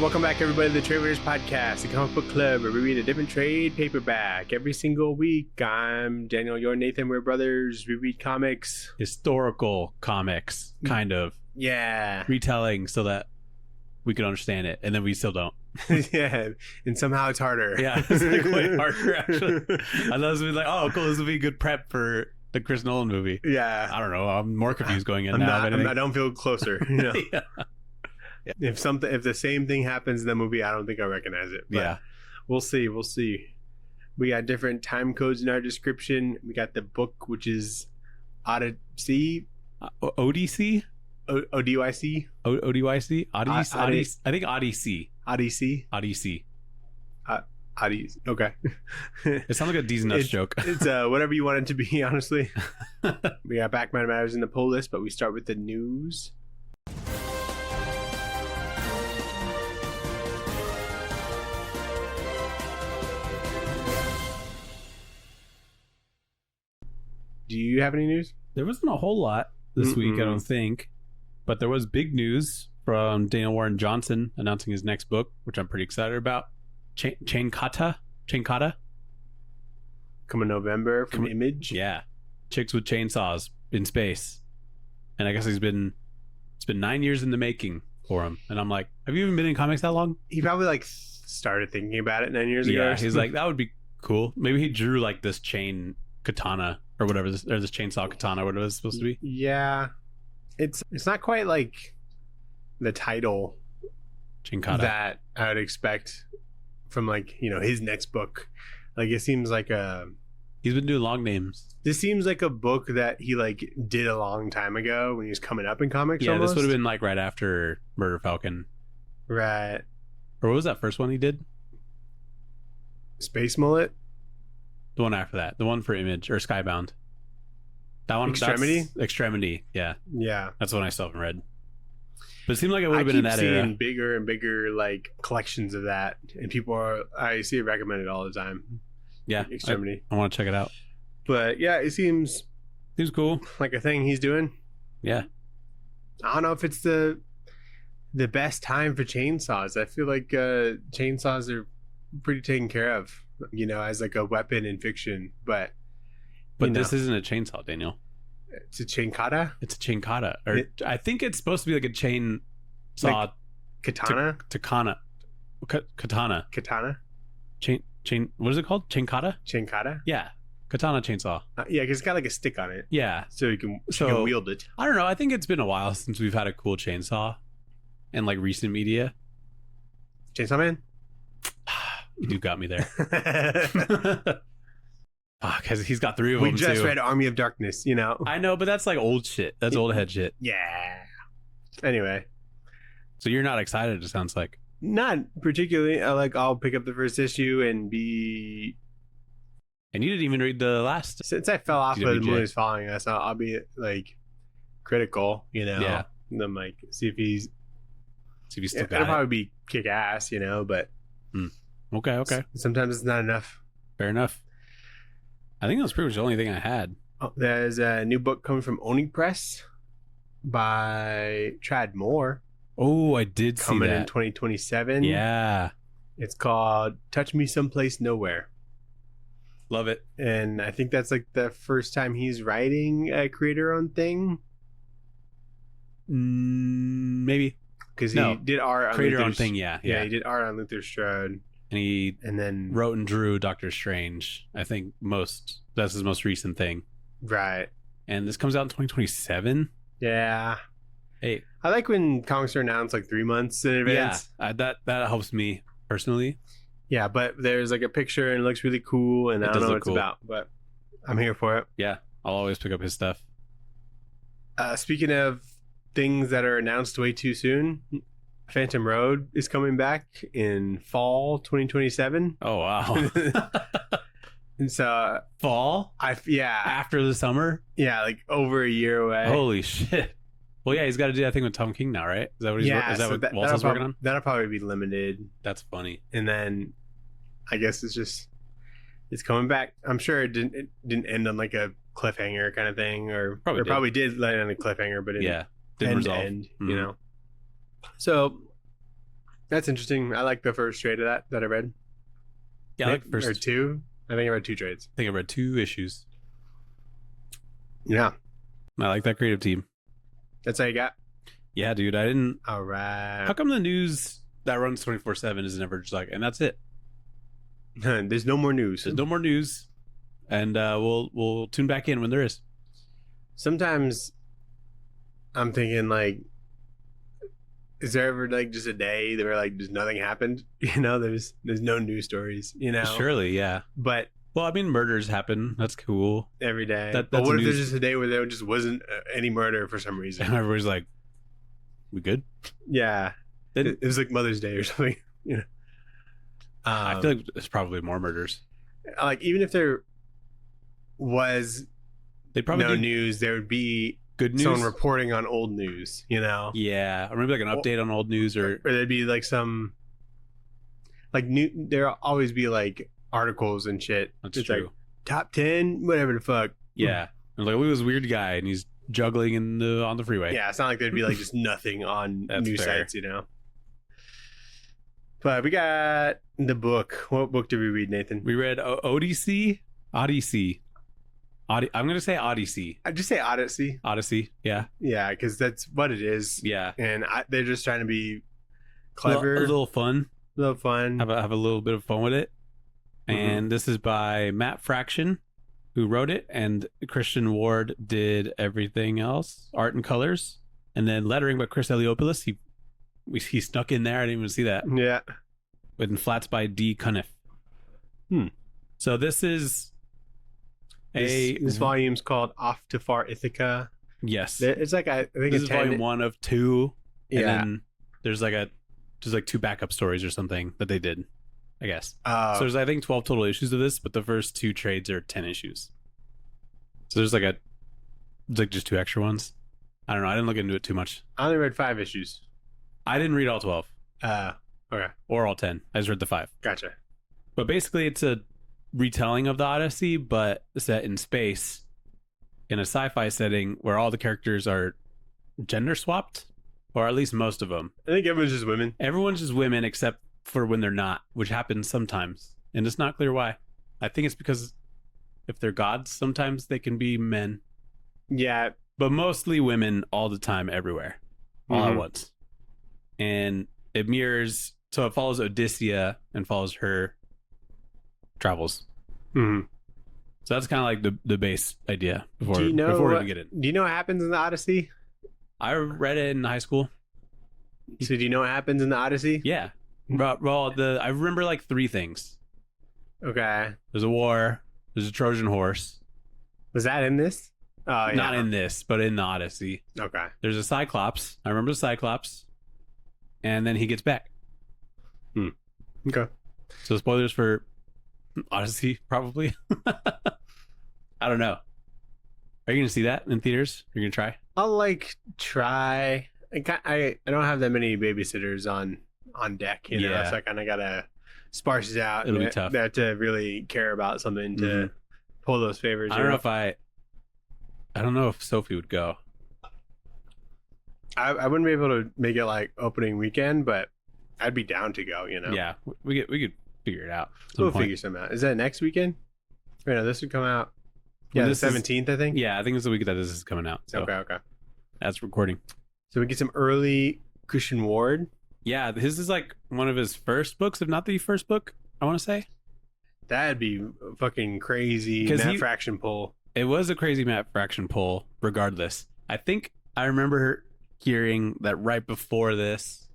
Welcome back, everybody, to the Tradewaiters podcast, the comic book club where we read a different trade paperback every single week. I'm Daniel, you're Nathan, we're brothers. We read comics. Historical comics, kind of. Yeah. Retelling so that we can understand it, and then we still don't. Yeah, and somehow it's harder. Yeah, it's like way harder, actually. I thought this would be like, oh, cool, this would be good prep for the Chris Nolan movie. Yeah. I don't know, I'm more confused going in now. I don't feel closer, you know? Yeah. If the same thing happens in the movie, I don't think I recognize it. But Yeah. We'll see. We got different time codes in our description. We got the book, which is ODY-C. ODY-C? ODY-C? ODY-C? I think ODY-C. ODY-C? ODY-C. ODY-C. Okay. It sounds like a D's Nuts joke. It's whatever you want it to be, honestly. We got background matters in the poll list, but we start with the news. Do you have any news? There wasn't a whole lot this week, I don't think. But there was big news from Daniel Warren Johnson announcing his next book, which I'm pretty excited about. Chain Kata? Coming November from Image. Yeah. Chicks with chainsaws in space. And I guess it's been 9 years in the making for him. And I'm like, have you even been in comics that long? He probably started thinking about it 9 years ago. Yeah, he's like, that would be cool. Maybe he drew like this chain katana or whatever, this chainsaw katana, whatever it's supposed to be. Yeah. It's not quite like the title Chinkata that I would expect from his next book. Like it seems like he's been doing long names. This seems like a book that he did a long time ago when he was coming up in comics. Yeah, almost. This would have been like right after Murder Falcon. Right. Or what was that first one he did? Space Mullet? The one after that. The one for Image or Skybound. That one. Extremity. Yeah. Yeah. That's one I still haven't read. But it seemed like it would have been in that era. I keep seeing bigger and bigger collections of that, and I see it recommended all the time. Yeah. Extremity. I want to check it out. But yeah, it seems cool. Like a thing he's doing. Yeah. I don't know if it's the best time for chainsaws. I feel like chainsaws are pretty taken care of, as like a weapon in fiction. But this isn't a chainsaw, Daniel. It's a chainkata? It's a chainkata. I think it's supposed to be like a chain saw. Like katana? Katana. Katana? Chain. What is it called? Chainkata? Chainkata? Yeah. Katana chainsaw. Yeah, because it's got like a stick on it. Yeah. So you can wield it. I don't know. I think it's been a while since we've had a cool chainsaw in recent media. Chainsaw Man? You got me there. Because he's got three of them. We just read Army of Darkness, I know, but that's like old shit. That's old head shit. Yeah. Anyway. So you're not excited, it sounds like. Not particularly. I'll pick up the first issue and be... And you didn't even read the last. Since I fell off of the movies following us, I'll be critical, Yeah. And then see if he's still got it. It'll probably be kick ass, but... Okay. Sometimes it's not enough. Fair enough. I think that was pretty much the only thing I had. Oh, there's a new book coming from Oni Press by Tradd Moore. Oh, I did see that. Coming in 2027. Yeah. It's called Touch Me Someplace Nowhere. Love it. And I think that's the first time he's writing a creator-owned thing. Maybe. Because he did art on creator-owned thing, yeah. Yeah, he did art on Luther Strode. And then wrote and drew Doctor Strange. I think that's his most recent thing. Right. And this comes out in 2027. Yeah. Hey, I like when comics are announced 3 months in advance. Yeah, that helps me personally. Yeah, but there's a picture and it looks really cool, and I don't know what it's about, but I'm here for it. Yeah, I'll always pick up his stuff. Speaking of things that are announced way too soon, Phantom Road is coming back in fall 2027. Oh wow. And so fall? After the summer? Yeah, over a year away. Holy shit. Well, yeah, he's got to do that thing with Tom King now, right? Is that what what Walt's working on? That'll probably be limited. That's funny. And then I guess it's coming back. I'm sure it didn't end on a cliffhanger kind of thing, or probably did land on a cliffhanger, but it didn't resolve. end, you know. So That's interesting. I like the first trade of that I read. Yeah, I like the first. Or two. I think I read 2 trades. I think I read 2 issues. Yeah, I like that creative team. that's all you got. Yeah, dude. I didn't. All right. How come the news that runs 24/7 is never just like, and that's it? There's no more news. There's no more news, and we'll tune back in when there is. Sometimes I'm thinking like, is there ever like just a day where like just nothing happened? You know, there's no news stories. You know, Surely, yeah. but Well, I mean, murders happen. That's cool. every day. That's But what if news. there's just a day where there just wasn't any murder for some reason? And everybody's like, "We good?" Yeah, Then it was like Mother's Day or something. You know, I feel like there's probably more murders. like even if there was They probably no do news, there would be good news. someone reporting on old news. You know, Yeah, or maybe like an update on old news, or or there'd be like some like new. There'll always be like articles and shit. that's It's true. like top 10, whatever the fuck. Yeah, and like, look at this weird guy, and he's juggling on the freeway. Yeah, it's not like there'd be like just nothing on That's news fair. sites, you know. But we got the book. What book did we read, Nathan? We read ODYSSEY. I'm gonna say ODYSSEY. I just say Odyssey. Odyssey. Yeah, Yeah, because that's what it is. yeah. And they're just trying to be A clever, little fun. little fun. Have a little bit of fun with it. Mhm. And this is by Matt Fraction, who wrote it, and Christian Ward did everything else, art and colors, and then lettering by Chris Eliopoulos. He snuck in there. I didn't even see that. Yeah. With flats by D. Cuniff. Hmm. So this is This volume's called Off to Far Ithaca. yes. It's like I think This it's is volume 1 of 2. And Yeah. then there's like 2 backup stories or something that they did, I guess. Oh, So there's I think 12 total issues of this, but the first 2 trades are 10 issues. So there's like just 2 extra ones. I don't know. I didn't look into it too much. I only read 5 issues. I didn't read all 12 Okay, or all 10. I just read the 5. gotcha. But basically it's a retelling of the Odyssey, but set in space in a sci-fi setting where all the characters are gender swapped, or at least most of them. I think everyone's just women. Everyone's just women except for when they're not, which happens sometimes. And it's not clear why. I think it's because if they're gods, sometimes they can be men. Yeah, But mostly women all the time, everywhere, all at Mhm. once. And it mirrors, so it follows Odyssia and follows her travels. Mhm. So that's kind of like the base idea before Do you know we what- even get in. Do you know what happens in the Odyssey? I read it in high school. So do you know what happens in the Odyssey? Yeah. Well, I remember like 3 things. Okay. There's a war. There's a Trojan horse. Was that in this? Oh, yeah. Not in this, but in the Odyssey. Okay. There's a Cyclops. I remember the Cyclops. And then he gets back. Okay. So spoilers for Odyssey, probably. I don't know. Are you going to see that in theaters? Are you going to try? I'll like try. I don't have that many babysitters on deck, you know, Yeah. so I kind of gotta sparse it out. It'll be and tough. They have to really care about something to Mhm. pull those favors. I you don't know if Sophie would go. I wouldn't be able to make it like opening weekend, but I'd be down to go. You know. Yeah, we could figure it out. at some We'll point. figure something out. Is that next weekend? Wait, no, this would come out. Yeah, Well, the this is- 17th, I think. Yeah, I think it's the week that this is coming out. So Okay. that's recording. So we get some early Christian Ward. Yeah, his is like one of his first books, if not the first book, I want to say. That'd be fucking crazy. 'Cause Matt he- Fraction pull. It was a crazy Matt Fraction pull, regardless. I think I remember hearing that right before this,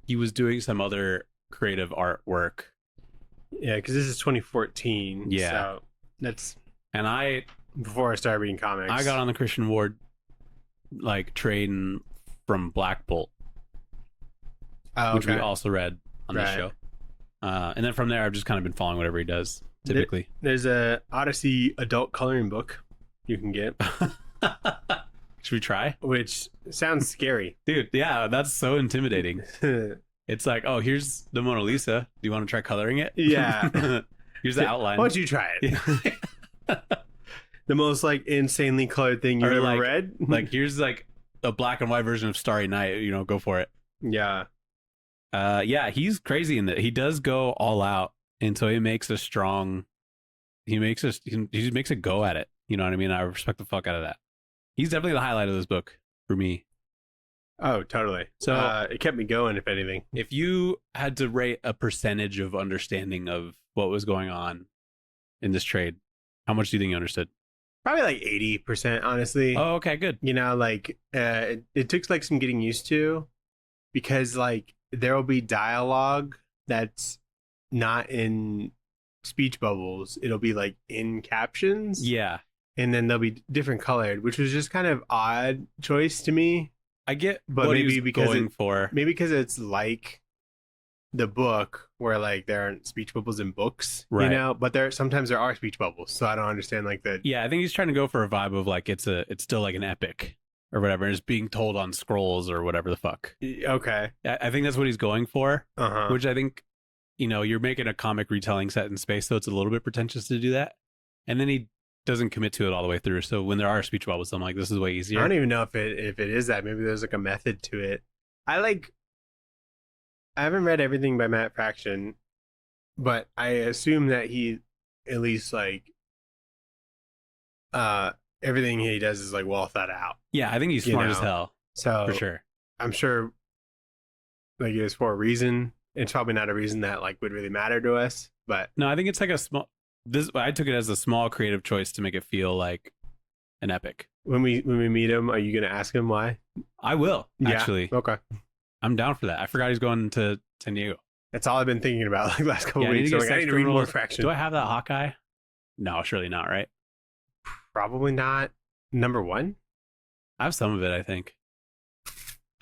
he was doing some other creative artwork. Yeah, because this is 2014. Yeah. So that's And I before I started reading comics. got on the Christian Ward like train from Black Bolt, oh, which we okay. also read on this Right. show. And then from there, I've just kind of been following whatever he does, typically. There's a Odyssey adult coloring book you can get, Should we try? which sounds scary. Dude, yeah, that's so intimidating. It's like, oh, here's the Mona Lisa. Do you want to try coloring it? Yeah. Here's the outline. Why don't you try it? The most like insanely colored thing you've Or, ever like- read. Like, here's like a black and white version of Starry Night. You know, go for it. Yeah. Yeah, he's crazy in that. He does go all out, and so he makes a strong. He makes a go at it. You know what I mean? I respect the fuck out of that. He's definitely the highlight of this book for me. Oh, totally. So it kept me going, if anything. if you had to rate a percentage of understanding of what was going on in this trade, how much do you think you understood? Probably like 80%, honestly. Oh, okay, good. You know, like it took like some getting used to, because like there will be dialogue that's not in speech bubbles. It'll be like in captions. Yeah, And then they'll be different colored, which was just kind of odd choice to me. I get But what maybe he was because going for. Maybe because it's like the book where like there aren't speech bubbles in books, Right. you know, but sometimes there are speech bubbles. So I don't understand like the Yeah, I think he's trying to go for a vibe of like it's still like an epic or whatever. It's being told on scrolls or whatever the fuck. Okay. I think that's what he's going for, Uh-huh. which I think, you're making a comic retelling set in space, so it's a little bit pretentious to do that. And then he doesn't commit to it all the way through. So when there are speech bubbles, I'm like, this is way I easier. don't even know if it is that. Maybe there's like a method to it. I haven't read everything by Matt Fraction, but I assume that he at least like everything he does is like well thought out. Yeah, I think he's smart as hell, So for sure. I'm sure like it was for a reason. It's probably not a reason that like would really matter to us, but No, I think it's like I took it as a small creative choice to make it feel like an epic. when we meet him, are you gonna ask him why? I will, Yeah. actually. Okay. I'm down for that. I forgot he's going to San Diego. That's all I've been thinking about like last couple Yeah, I need weeks. to I'm get like, I Sex need to read more Criminals. Fraction. Do I have that Hawkeye? No, surely not, right? Probably not. Number one? I have some of it, I think.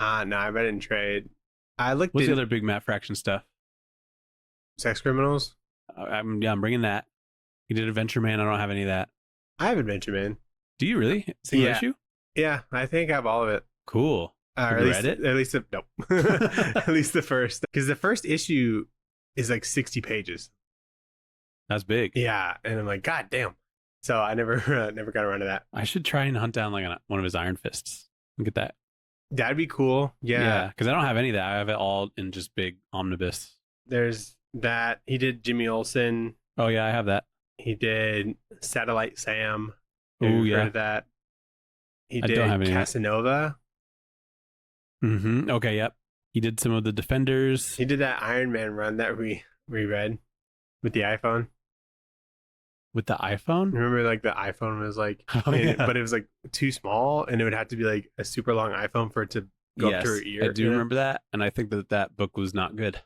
No, I read it in trade. I looked What's at the other big Matt Fraction stuff? Sex Criminals. I'm bringing that. He did Adventure Man. I don't have any of that. I have Adventure Man. Do you really? Single Yeah. issue? Yeah, I think I have all of it. Cool. Or Have at you least, read it? At least nope. At least the first, because the first issue is like 60 pages. That's big. Yeah, and I'm like, God damn. So I never got around to that. I should try and hunt down like one of his Iron Fists and get that. That'd be cool. Yeah. Because I don't have any of that. I have it all in just big omnibus. There's that. He did Jimmy Olsen. Oh, yeah, I have that. He did Satellite Sam. Oh, Have you yeah. heard of that? He I did don't have any of that. Casanova. Mm-hmm. Okay, yep. He did some of the Defenders. He did that Iron Man run that we read with the iPhone. With the iPhone? Remember, like the iPhone was like, Oh, yeah. but it was like too small, and it would have to be like a super long iPhone for it to go up Yes, to her ear. I do you know? remember that. And I think that book was not good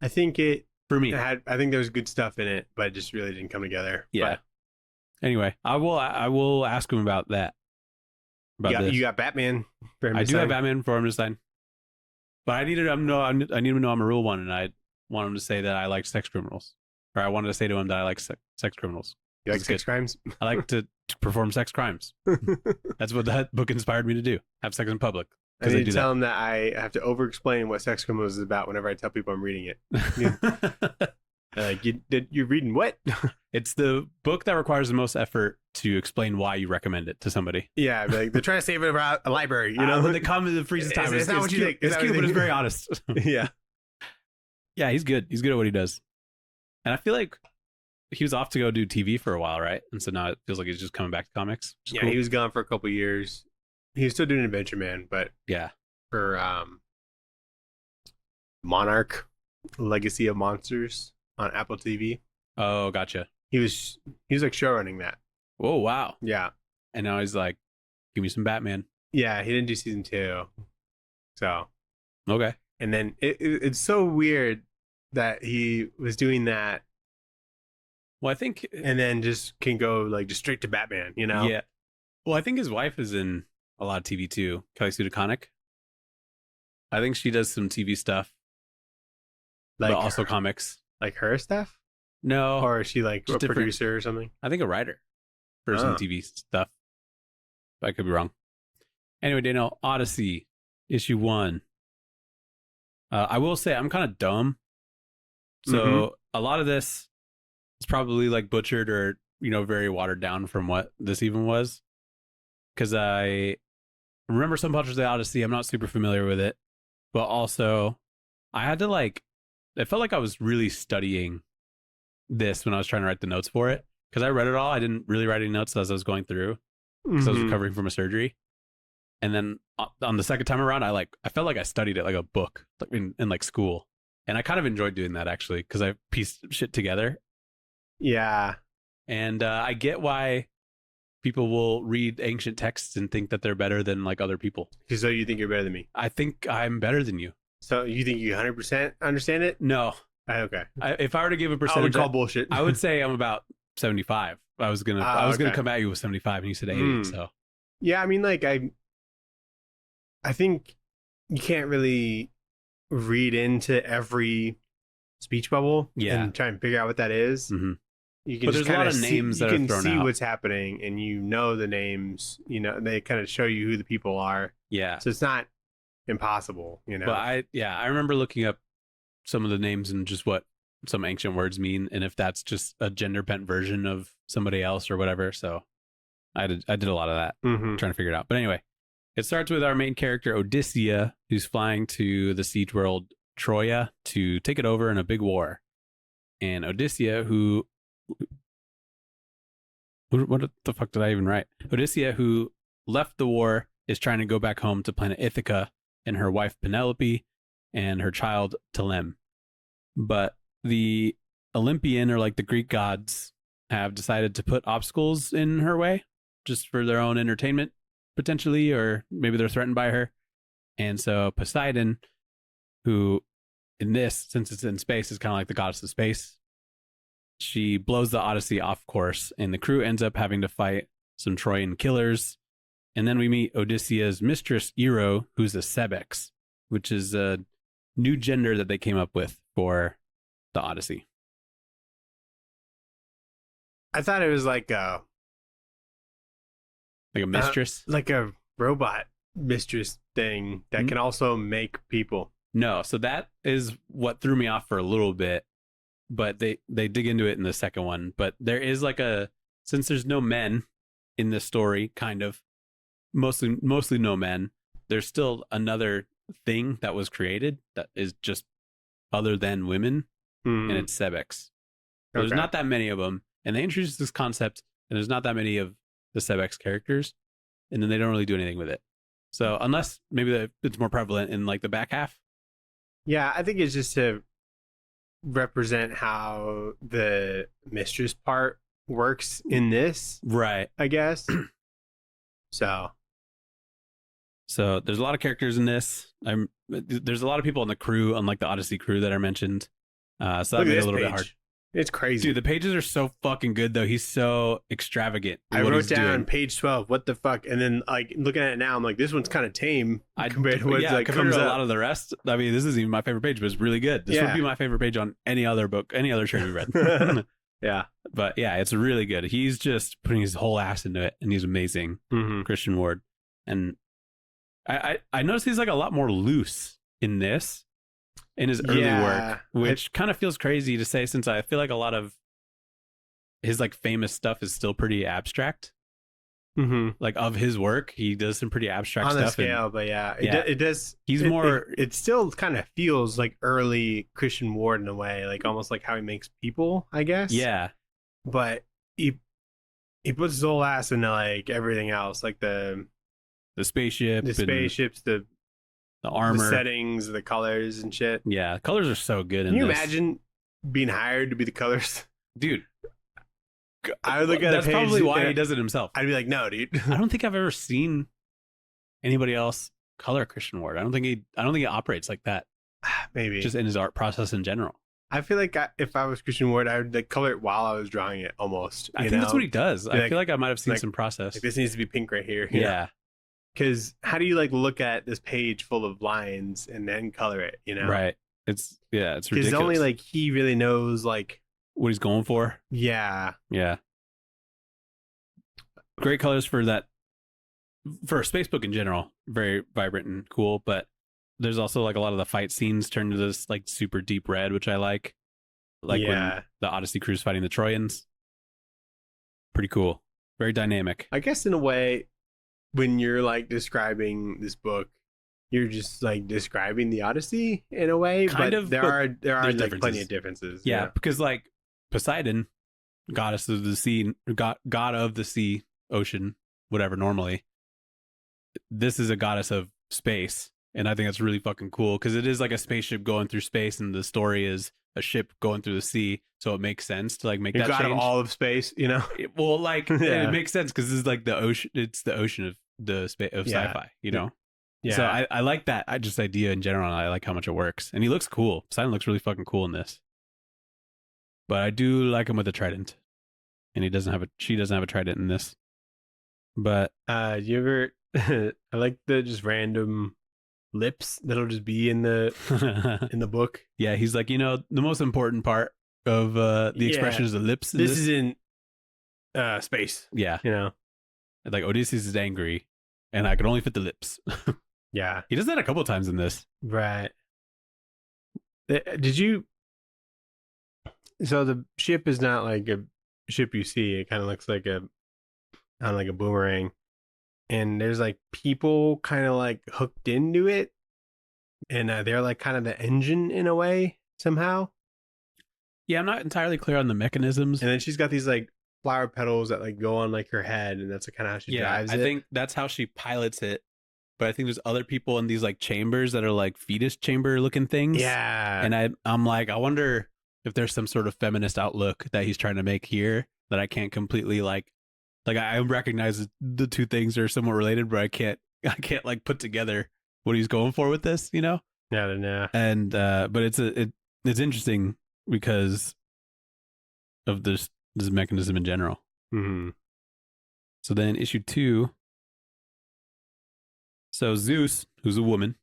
I think it for me. had. I think there was good stuff in it, but it just really didn't come together. Yeah. Anyway, I will ask him about that. About But this. you got Batman. For him I to do sign. have Batman for him to sign. But I need to know I'm a real one, and I want him to say that I like sex criminals. Or I wanted to say to him that I like sex criminals. You like It's sex good. crimes? I like to perform sex crimes. That's what that book inspired me to do. Have sex in public. I 'Cause I need do to tell him that I have to over-explain what Sex Criminals is about whenever I tell people I'm reading it. that. Like, you're reading what? It's the book that requires the most effort to explain why you recommend it to somebody. Yeah, I'd be like, they're trying to save it about a library, you know? When they come to the freezes time, It's not what you cute. think. It's not cute, what but you it's very think. honest. Yeah. Yeah, he's good. He's good at what he does. And I feel like he was off to go do TV for a while, right? And so now it feels like he's just coming back to comics. which is Yeah, cool. he was gone for a couple years. He was still doing Adventure Man, but Yeah. for Monarch Legacy of Monsters on Apple TV, Oh, gotcha. he was like show running that. Oh, wow. Yeah. And now he's like, give me some Batman. Yeah, he didn't do season 2. So, Okay. and then it's so weird that he was doing that Well, I think, and then just can go like just straight to Batman, you know? yeah. Well, I think his wife is in a lot of TV too. Kelly Sue DeConnick. I think she does some TV stuff, Like but also her, comics. like her stuff? No, Or is she like just a different. producer or something? I think a writer for some Oh. TV stuff. But I could be wrong. Anyway, Daniel, Odyssey, issue 1. I will say I'm kind of dumb. So a lot of this is probably like butchered or, very watered down from what this even was. Because I remember some parts of the Odyssey. I'm not super familiar with it. But also, I had to like, it felt like I was really studying this when I was trying to write the notes for it. Because I read it all. I didn't really write any notes as I was going through because I was recovering from a surgery. And then on the second time around, I felt like I studied it like a book, like in like school. And I kind of enjoyed doing that actually because I pieced shit together. Yeah. And I get why people will read ancient texts and think that they're better than like other people. So you think you're better than me? I think I'm better than you. So you think you 100% understand it? No. Okay. If I were to give a percentage, I would call bullshit. I would say I'm about 75. I was gonna come at you with 75, and you said 80. So yeah, I mean, like I think you can't really read into every speech bubble and try and figure out what that is. Mm-hmm. You can but there's a lot of names that are thrown out. You can see what's happening, and you know the names. You know, they kind of show you who the people are. Yeah. So it's not impossible, you know. But I remember looking up some of the names and just what some ancient words mean, and if that's just a gender bent version of somebody else or whatever. So I did a lot of that, trying to figure it out. But anyway, it starts with our main character Odyssia, who's flying to the siege world Troia to take it over in a big war. And Odyssia, what the fuck did I even write? Odyssia, who left the war, is trying to go back home to planet Ithaca and her wife Penelope and her child Telem. But the Olympian, or like the Greek gods, have decided to put obstacles in her way just for their own entertainment, potentially, or maybe they're threatened by her. And so Poseidon, who in this, since it's in space, is kind of like the goddess of space, she blows the Odyssey off course, and the crew ends up having to fight some Trojan killers. And then we meet Odyssia's mistress, Ero, who's a Sebex, which is a new gender that they came up with for the Odyssey. I thought it was like a mistress? Like a robot mistress thing that can also make people. No, so that is what threw me off for a little bit, but they dig into it in the second one. But there is like since there's no men in this story, kind of, mostly no men, there's still another thing that was created that is just other than women, and it's Sebex. There's not that many of them, and they introduced this concept, and there's not that many of the Sebex characters, and then they don't really do anything with it. So unless maybe it's more prevalent in like the back half. Yeah, I think it's just to represent how the mistress part works in this, right? I guess. So there's a lot of characters in this. There's a lot of people in the crew, unlike the Odyssey crew that I mentioned. So that made it a little bit hard. It's crazy. Dude, the pages are so fucking good, though. He's so extravagant. I wrote down page 12, what the fuck? And then, like, looking at it now, I'm like, this one's kind of tame compared to what like, compared comes to a up. lot of the rest. I mean, this isn't even my favorite page, but it's really good. This would be my favorite page on any other book, any other trade we read. Yeah. But yeah, it's really good. He's just putting his whole ass into it, and he's amazing. Christian Ward. And I noticed he's like a lot more loose in this. In his early work, which kind of feels crazy to say, since I feel like a lot of his like famous stuff is still pretty abstract. Like of his work, he does some pretty abstract stuff on the scale, but it does. He's more. It still kind of feels like early Christian Ward in a way, like almost like how he makes people, I guess. Yeah, but he puts his whole ass into like everything else, like the spaceships, the armor, the settings, the colors and shit. Yeah, colors are so good. Can you imagine being hired to be the colors? Dude, I would look at that's a page, probably why he does it himself. I'd be like, no, dude. I don't think I've ever seen anybody else color Christian Ward. I don't think he operates like that. Maybe just in his art process in general. I feel like if I was Christian Ward, I would like color it while I was drawing it. Almost. I think that's what he does. I feel like I might have seen some process. Like, this needs to be pink right here. Yeah. Because how do you like look at this page full of lines and then color it? You know, right? It's ridiculous. Because only like he really knows like what he's going for. Yeah. Great colors for that. For a space book in general, very vibrant and cool. But there's also like a lot of the fight scenes turn to this like super deep red, which I like. Like when the Odyssey crew's fighting the Trojans. Pretty cool. Very dynamic. I guess in a way, when you're like describing this book, you're just like describing the Odyssey in a way, Kind but of, there but are there's like plenty differences. of differences. Yeah, because like Poseidon, goddess of the sea, god of the sea, ocean, whatever. Normally, this is a goddess of space, and I think that's really fucking cool because it is like a spaceship going through space, and the story is a ship going through the sea, so it makes sense to like make You're that god of change. all of space, you know. Well, like Yeah. it makes sense because this is like the ocean. It's the ocean of Yeah. sci-fi, you know. Yeah. So I like that. I just idea in general. And I like how much it works, and he looks cool. Poseidon looks really fucking cool in this. But I do like him with a trident, and she doesn't have a trident in this. But you ever? I like the just random lips that'll just be in the book. yeah, he's like, the most important part of the expression is the lips. This is in space. Yeah, You know. like Odysseus is angry, and I can only fit the lips. Yeah. He does that a couple times in this. Right. Did you? So the ship is not like a ship you see. It kind of looks like a boomerang, and there's like people kind of like hooked into it, and they're like kind of the engine in a way somehow. Yeah, I'm not entirely clear on the mechanisms. And then she's got these like flower petals that like go on like her head, and that's kind of how she drives it. I think that's how she pilots it. But I think there's other people in these like chambers that are like fetus chamber looking things. Yeah. And I'm like, I wonder if there's some sort of feminist outlook that he's trying to make here that I can't completely like I recognize the two things are somewhat related, but I can't like put together what he's going for with this, you know? Yeah, I don't know. And but it's interesting because of this mechanism in general. Mm-hmm. So then issue 2. So Zeus, who's a woman,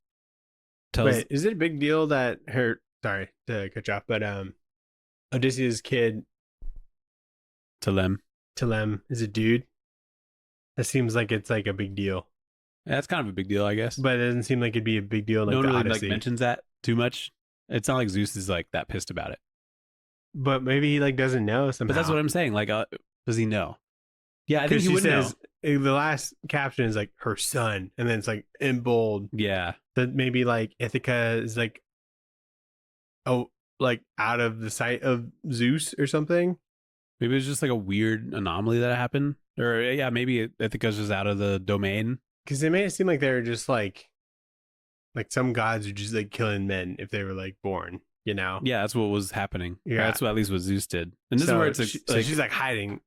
tells. Wait, is it a big deal that her? Sorry to cut you off, but Odysseus' kid Telem is a dude. That seems like it's like a big deal, That's kind of a big deal, I guess. but it doesn't seem like it'd be a big deal. Like No one the really Odyssey. like mentions that too much. It's not like Zeus is like that pissed about it. But maybe he like doesn't know somehow. But that's what I'm saying. Like, does he know? Yeah, I think Because he she would says know. the last caption is like her son, and then it's like in bold Yeah, that maybe like Ithaca is like like out of the sight of Zeus or something. maybe it's just like a weird anomaly that happened, or yeah, maybe I think it was just out of the domain. Because they made it seem like they're just like some gods are just like killing men if they were like born, you know? Yeah, that's what was happening. Yeah. That's what at least what Zeus did. And this is where it's so she's like hiding.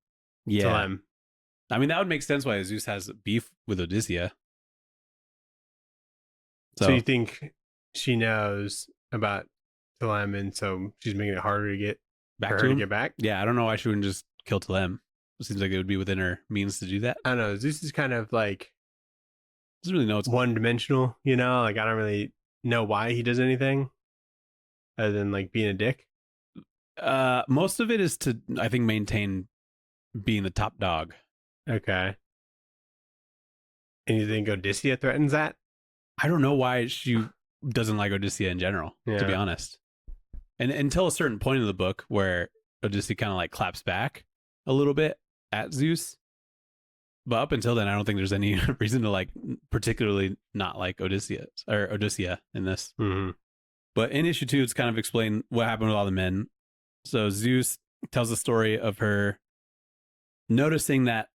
yeah. Telem. I mean, that would make sense why Zeus has beef with Odysseia. So you think she knows about Telem, and so she's making it harder to get back for to her him? to get back? Yeah, I don't know why she wouldn't just kill Telem. It seems like it would be within her means to do that. I don't know. Zeus is kind of like Doesn't really know what's one dimensional, you know? Like I don't really know why he does anything other than like being a dick. most of it is to, I think, maintain being the top dog. Okay. And you think Odysseia threatens that? I don't know why she doesn't like Odysseia in general, to be Yeah. honest. And until a certain point in the book where Odysseia kind of like claps back a little bit at Zeus. But up until then, I don't think there's any reason to like particularly not like Odysseia in this. Mm-hmm. But in issue 2, it's kind of explained what happened with all the men. So Zeus tells the story of her noticing that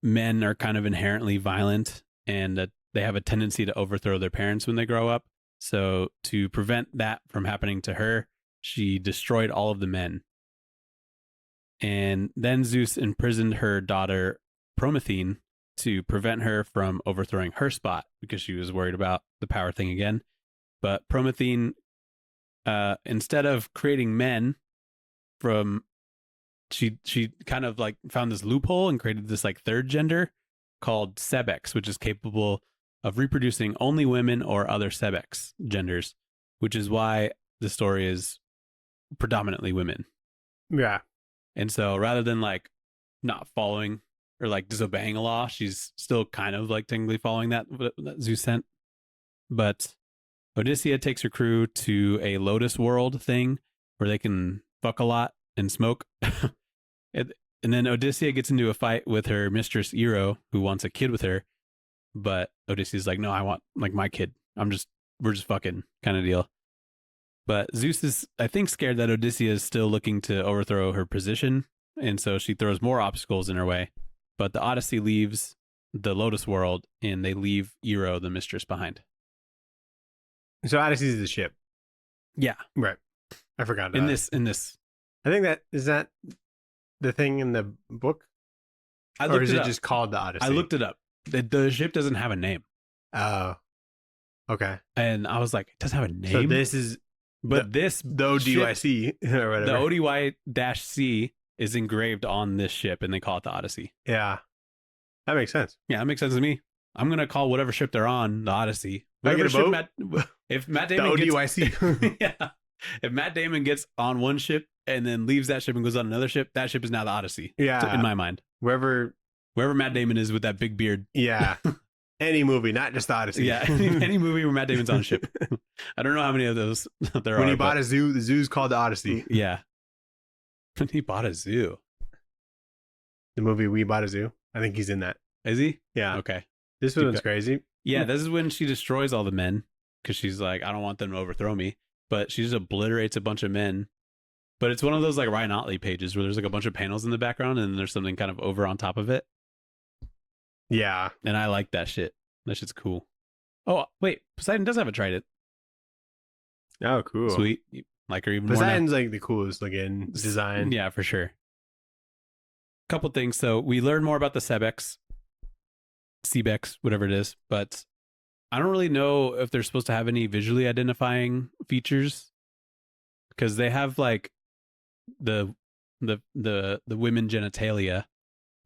men are kind of inherently violent and that they have a tendency to overthrow their parents when they grow up. So to prevent that from happening to her, she destroyed all of the men. And then Zeus imprisoned her daughter Promethean to prevent her from overthrowing her spot because she was worried about the power thing again. But Promethean, instead of creating men from, she kind of like found this loophole and created this like third gender called Sebex, which is capable of reproducing only women or other Sebex genders, which is why the story is predominantly women. Yeah. And so rather than like not following or like disobeying a law, she's still kind of like technically following that Zeus sent. But Odysseia takes her crew to a Lotus World thing where they can fuck a lot and smoke. And then Odysseia gets into a fight with her mistress Ero, who wants a kid with her. But Odyssea's like, no, I want like my kid. we're just fucking kind of deal. But Zeus is, I think, scared that Odysseia is still looking to overthrow her position, and so she throws more obstacles in her way. But the Odyssey leaves the Lotus world, and they leave Ero, the mistress, behind. So Odyssey is the ship. Yeah, right. I forgot. In this, I think that is that the thing in the book, or is it just called the Odyssey? I looked it up. The ship doesn't have a name. Oh, okay. And I was like, it doesn't have a name. So this is, but the ODY-C or whatever. The ODY-C is engraved on this ship, and they call it the Odyssey. Yeah, that makes sense. Yeah, that makes sense to me. I'm gonna call whatever ship they're on the Odyssey. Whatever ship if Matt Damon the ODY-C. Yeah, if Matt Damon gets on one ship and then leaves that ship and goes on another ship, that ship is now the Odyssey. Yeah, in my mind, wherever Matt Damon is with that big beard. Yeah, any movie, not just the Odyssey. Yeah, any movie where Matt Damon's on a ship. I don't know how many of those there are. When he bought a zoo, the zoo's called the Odyssey. Yeah, when he bought a zoo. The movie We Bought a Zoo. I think he's in that. Is he? Yeah. Okay. This one's crazy. Yeah, this is when she destroys all the men because she's like, I don't want them to overthrow me. But she just obliterates a bunch of men. But it's one of those like Ryan Otley pages where there's like a bunch of panels in the background and there's something kind of over on top of it. Yeah. And I like that shit. That shit's cool. Oh, wait. Poseidon does have a trident. Oh, cool. Sweet. Like her even Poseidon's more now. like the coolest looking design. Yeah, for sure. Couple things. So we learn more about the Sebex, whatever it is, but I don't really know if they're supposed to have any visually identifying features because they have like the women genitalia,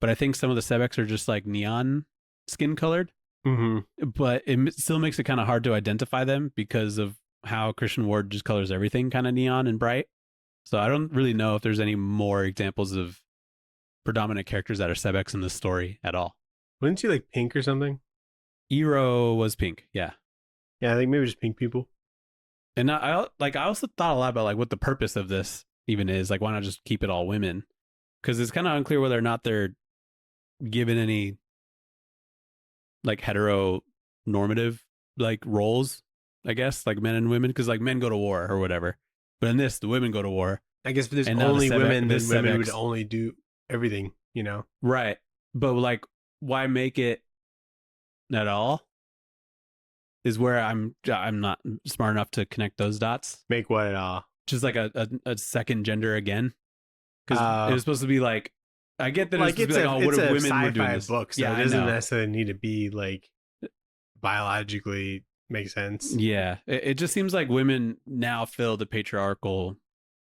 but I think some of the Sebex are just like neon skin colored. Mm-hmm. But it still makes it kind of hard to identify them because of how Christian Ward just colors everything kind of neon and bright. So I don't really know if there's any more examples of predominant characters that are Sebex in this story at all. Wasn't she like pink or something? Ero was pink, yeah. Yeah, I think maybe just pink people. And I also thought a lot about like what the purpose of this even is. Like, why not just keep it all women? Because it's kind of unclear whether or not they're given any like heteronormative like roles, I guess, like men and women. Because like men go to war or whatever, but in this, the women go to war. I guess if there's only women, then women would only do everything, you know? Right. But like, why make it at all? Is where I'm not smart enough to connect those dots. Make what at all? Just like a second gender again. Because it was supposed to be like, I get that like it's supposed to be like, oh, what if women were doing this? Book, so yeah, it doesn't necessarily need to be like biologically make sense. Yeah. It just seems like women now fill the patriarchal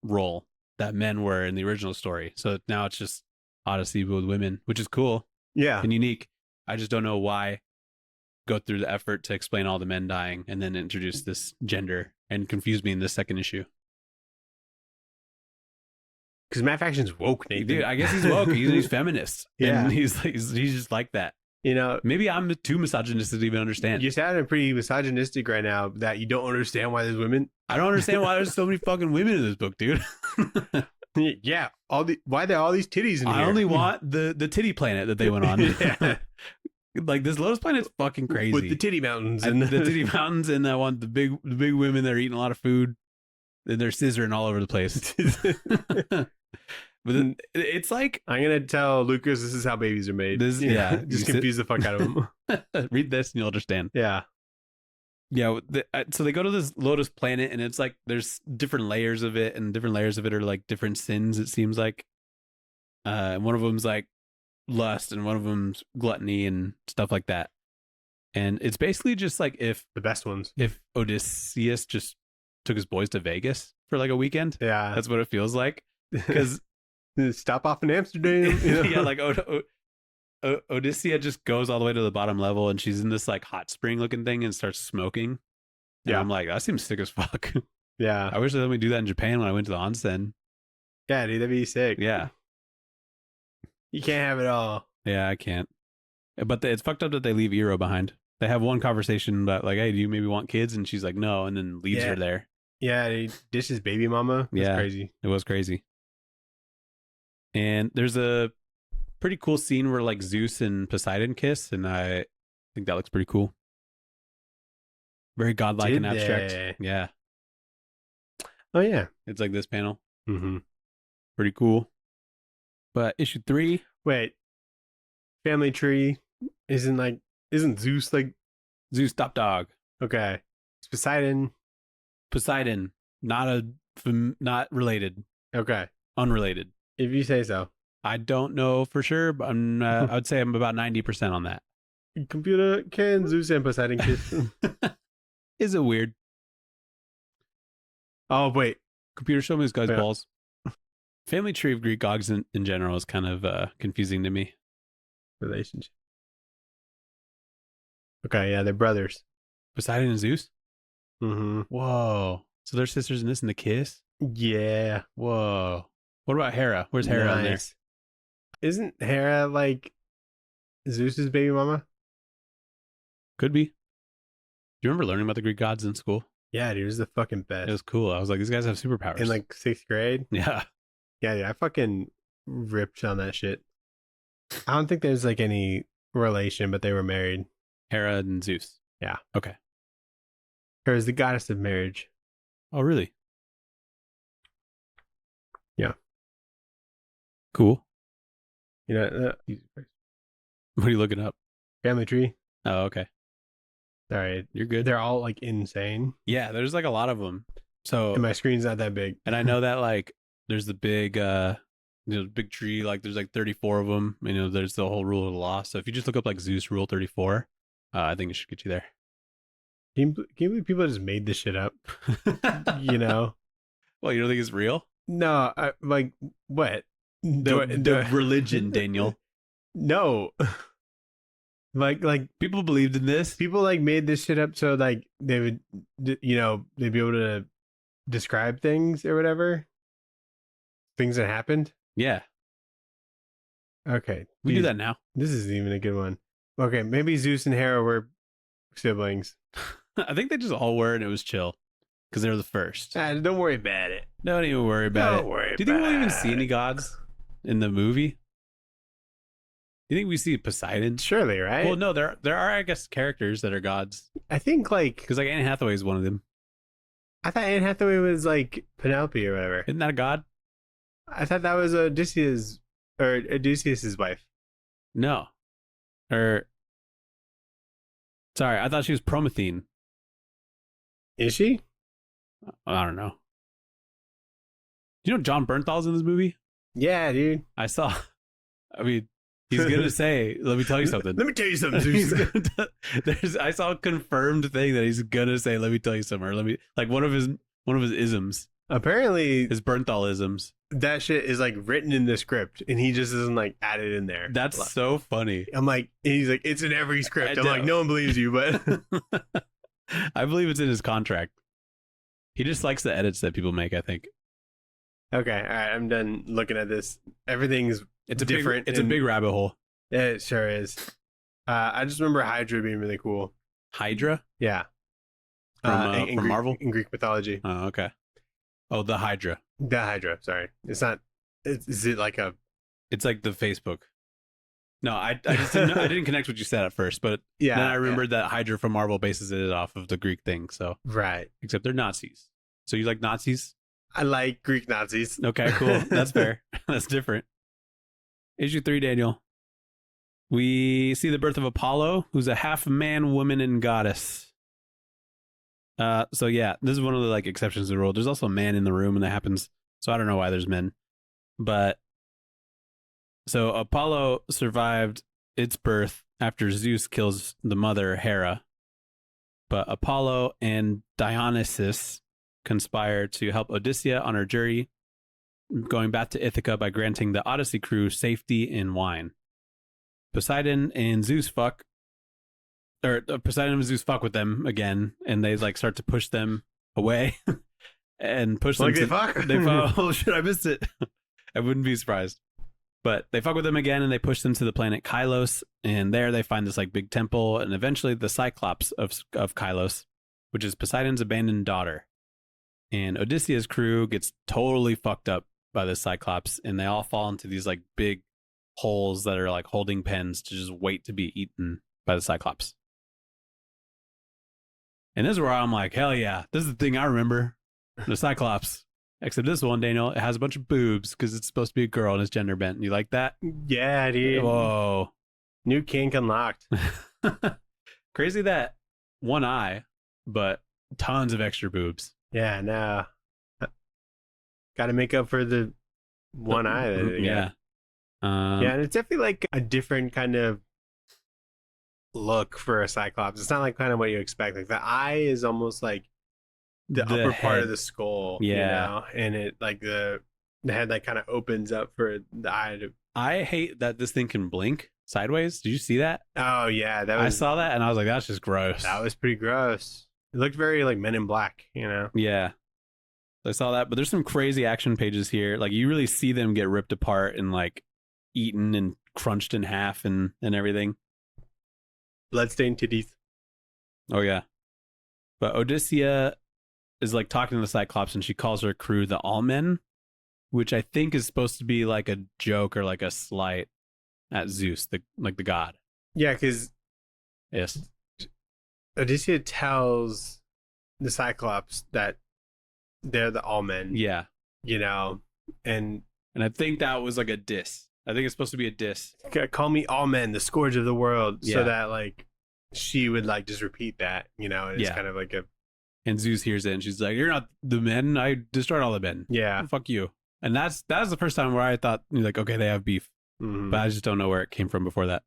role that men were in the original story. So now it's just Odyssey with women, which is cool. Yeah. And unique. I just don't know why go through the effort to explain all the men dying and then introduce this gender and confuse me in this second issue. Because Matt Fraction's woke, Nathan. Dude, I guess he's woke. He's feminist. Yeah. And he's just like that. You know, maybe I'm too misogynistic to even understand. You're sounding pretty misogynistic right now that you don't understand why there's women. I don't understand why there's so many fucking women in this book, dude. Yeah. Why there are all these titties in here? I only want the titty planet that they went on. Yeah. Like this Lotus planet's fucking crazy. With the titty mountains. And the titty mountains, and I want the big women that are eating a lot of food. And they're scissoring all over the place. But then it's like, I'm gonna tell Lucas this is how babies are made. Yeah, just confuse the fuck out of him. Read this and you'll understand. Yeah. So they go to this Lotus planet, and it's like there's different layers of it, and different layers of it are like different sins. It seems like, and one of them's like lust, and one of them's gluttony and stuff like that. And it's basically just like if the best ones, if Odysseus just took his boys to Vegas for like a weekend. Yeah, that's what it feels like. Because stop off in Amsterdam. You know? Yeah, like Odysseia just goes all the way to the bottom level, and she's in this like hot spring looking thing and starts smoking. Yeah, I'm like, that seems sick as fuck. Yeah, I wish they let me do that in Japan when I went to the onsen. Yeah, dude, that'd be sick. Yeah, you can't have it all. Yeah, I can't. But it's fucked up that they leave Ero behind. They have one conversation about like, hey, do you maybe want kids? And she's like, no, and then leaves her there. Yeah, he dishes baby mama. That's crazy. It was crazy. And there's a pretty cool scene where like Zeus and Poseidon kiss, and I think that looks pretty cool. Very godlike Did and abstract. they? Yeah. Oh yeah. It's like this panel. Mm-hmm. Pretty cool. But issue 3. Wait. Family tree isn't Zeus like Zeus top dog. okay? It's Poseidon. Poseidon. Not related. Okay. Unrelated. If you say so. I don't know for sure, but I would say I'm about 90% on that. Computer, can Zeus and Poseidon kiss? Is it weird? Oh wait. Computer, show me this guy's Yeah. balls. Family tree of Greek gods in general is kind of confusing to me. Relationship. Okay, yeah, they're brothers. Poseidon and Zeus? Mm-hmm. Whoa. So they're sisters in this and the kiss? Yeah. Whoa. What about Hera? Where's Hera in there? Nice. Isn't Hera like Zeus's baby mama? Could be. Do you remember learning about the Greek gods in school? Yeah, dude, it was the fucking best. It was cool. I was like, these guys have superpowers. In like 6th grade. yeah. Yeah, dude, I fucking ripped on that shit. I don't think there's like any relation, but they were married. Hera and Zeus. Yeah. Okay. Hera's the goddess of marriage. Oh, really? Yeah. Cool. You know, What are you looking up? family tree. Oh, okay. Sorry, You're good. they're all like insane, Yeah, there's like a lot of them. So, and my screen's not that big. and I know that like there's the big, big tree. Like there's like 34 of them. You know, there's the whole rule of the law. So if you just look up like Zeus rule 34, I think it should get you there. Can you believe people just made this shit up? You know? Well, you don't think it's real? No, like what? The religion, Daniel. No. like People believed in this. people like made this shit up so like they would, you know, they'd be able to describe things or whatever. Things that happened. Yeah, Okay, we do geez, that now. This isn't even a good one. Okay, maybe Zeus and Hera were siblings. I think they just all were, and it was chill because they were the first. Don't worry about it. Don't even worry about Don't it. worry. Do you think we'll even about see any it. gods in the movie? Do you think we see Poseidon? Surely, right? Well, no, there are I guess characters that are gods I think like because like Anne Hathaway is one of them. I thought Anne Hathaway was like Penelope or whatever. Isn't that a god? I thought that was Odysseus's wife. No, or sorry, I thought she was Promethean. Is she? I don't know. Do you know John Bernthal's in this movie? Yeah, dude. I saw. I mean, he's gonna say, "Let me tell you something." Let me tell you something, He's Zeus. I saw a confirmed thing that he's gonna say, "Let me tell you something," or "Let me," like one of his isms, Apparently, his Bernthal isms. that shit is like written in the script, and he just doesn't like add it in there. That's so funny. I'm like, and he's like, it's in every script. I I'm like, know. no one believes you, but I believe it's in his contract. He just likes the edits that people make. I think okay, all right, I'm done looking at this. Everything's it's a different. Big, it's a big rabbit hole. It sure is. I just remember Hydra being really cool. Hydra Yeah, from in Greek, Marvel. in Greek mythology. Oh, okay. Oh, the Hydra. The Hydra. Sorry, it's not. Is it like a? It's like the Facebook. No, I just didn't, I didn't connect what you said at first, but Yeah. then I remembered that Hydra from Marvel bases it off of the Greek thing. So Right. except they're Nazis. So you like Nazis? I like Greek Nazis. Okay, cool. That's fair. That's different. Issue 3, Daniel. We see the birth of Apollo, who's a half man, woman, and goddess. So yeah, this is one of the like exceptions to the rule. There's also a man in the room, and that happens. So I don't know why there's men, but so Apollo survived its birth after Zeus kills the mother Hera, but Apollo and Dionysus conspire to help Odysseia on her journey, going back to Ithaca by granting the Odyssey crew safety and wine. Poseidon and Zeus fuck with them again, and they like start to push them away and push them. Like to, they fuck. They fuck. Oh shit! I missed it. I wouldn't be surprised. But they fuck with them again, and they push them to the planet Kylos, and there they find this like big temple, and eventually the Cyclops of Kylos, which is Poseidon's abandoned daughter. And Odysseia's crew gets totally fucked up by the Cyclops, and they all fall into these like big holes that are like holding pens to just wait to be eaten by the Cyclops. And this is where I'm like, hell yeah, this is the thing I remember. The Cyclops. Except this one, Daniel, it has a bunch of boobs because it's supposed to be a girl and it's gender bent. You like that? Yeah, dude. Whoa. New kink unlocked. Crazy that one eye, but tons of extra boobs. Yeah, no. Got to make up for the one eye. Yeah. Yeah, and it's definitely like a different kind of look for a Cyclops. It's not like kind of what you expect. Like the eye is almost like the upper part head. of the skull. Yeah. You know? And it like the head like kind of opens up for the eye to. I hate that this thing can blink sideways. Did you see that? Oh yeah, I saw that and I was like, that's just gross. That was pretty gross. It looked very like Men in Black, you know? Yeah. I saw that, but there's some crazy action pages here. Like you really see them get ripped apart and like eaten and crunched in half and everything. Bloodstained titties. Oh yeah. But Odyssia is like talking to the Cyclops and she calls her crew the All Men, which I think is supposed to be like a joke or like a slight at Zeus, the god. Yeah, because Yes. Odyssia tells the Cyclops that they're the All Men. Yeah. You know, and I think that was like a diss. I think it's supposed to be a diss. call me All Men, the scourge of the world, Yeah. so that like she would like just repeat that, you know, and it's Yeah. kind of like a And Zeus hears it and she's like, "You're not the men. I destroyed all the men. yeah. Fuck you." And that was the first time where I thought, like, okay, they have beef. Mhm. But I just don't know where it came from before that.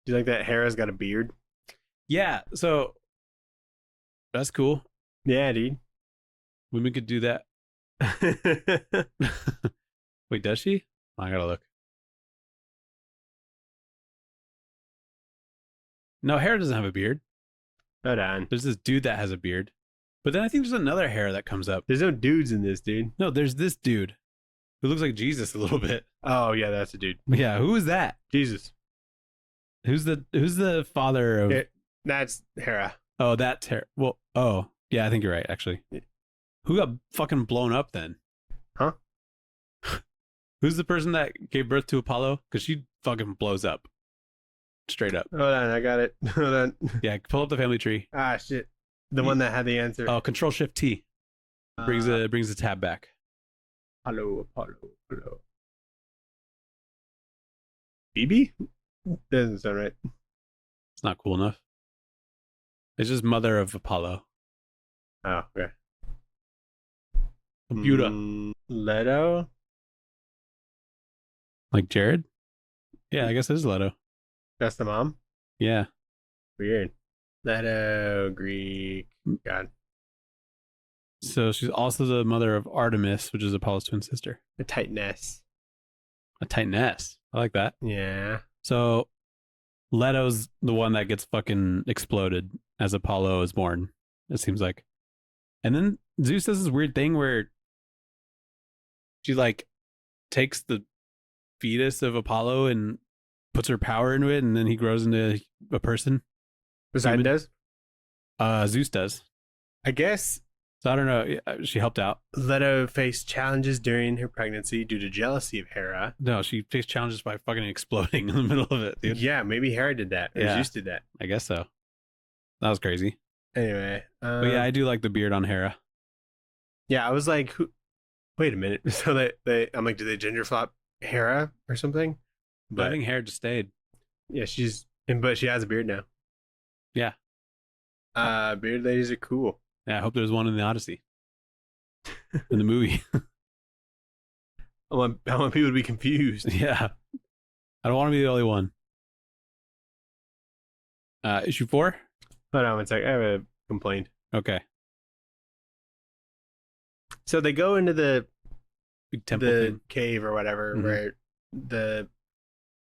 Do you like that Hera's got a beard? Yeah, so that's cool. Yeah, dude. Women could do that. Wait, does she? I gotta look. No, Hera doesn't have a beard. Hold on. There's this dude that has a beard. But then I think there's another Hera that comes up. There's no dudes in this, dude. No, there's this dude who looks like Jesus a little bit. Oh yeah, that's a dude. Yeah, who is that? Jesus. Who's the father of? That's Hera. Oh, that's Hera. Well, oh yeah, I think you're right. Actually, Yeah. who got fucking blown up then? Huh? Who's the person that gave birth to Apollo? Because she fucking blows up, straight up. Hold on, I got it. Hold on. Yeah, pull up the family tree. Ah shit. The one that had the answer. Oh, Control Shift T brings the tab back. Apollo. BB? Doesn't sound right. It's not cool enough. It's just mother of Apollo. Oh, okay. Computer. Leto? Like Jared? Yeah, I guess it is Leto. That's the mom? Yeah. Weird. Leto, Greek. God. So she's also the mother of Artemis, which is Apollo's twin sister. A Titaness. A Titaness. I like that. Yeah. So Leto's the one that gets fucking exploded as Apollo is born, it seems like. And then Zeus does this weird thing where she like takes the fetus of Apollo and puts her power into it, and then he grows into a person. Poseidon does? Zeus does. I guess So I don't know. She helped out. Leto faced challenges during her pregnancy due to jealousy of Hera. No, she faced challenges by fucking exploding in the middle of it, dude. Yeah, maybe Hera did that. Or Yeah. Zeus did that. I guess so. That was crazy. Anyway. But yeah, I do like the beard on Hera. Yeah, I was like, wait a minute. So I'm like, did they ginger flop Hera or something? But I think Hera just stayed. Yeah, but she has a beard now. Yeah. Beard ladies are cool. Yeah, I hope there's one in the Odyssey. In the movie. I want people to be confused. Yeah. I don't want to be the only one. Issue 4? Hold on one sec. I have a complaint. Okay. So they go into the Big temple the thing. cave or whatever Mhm. where the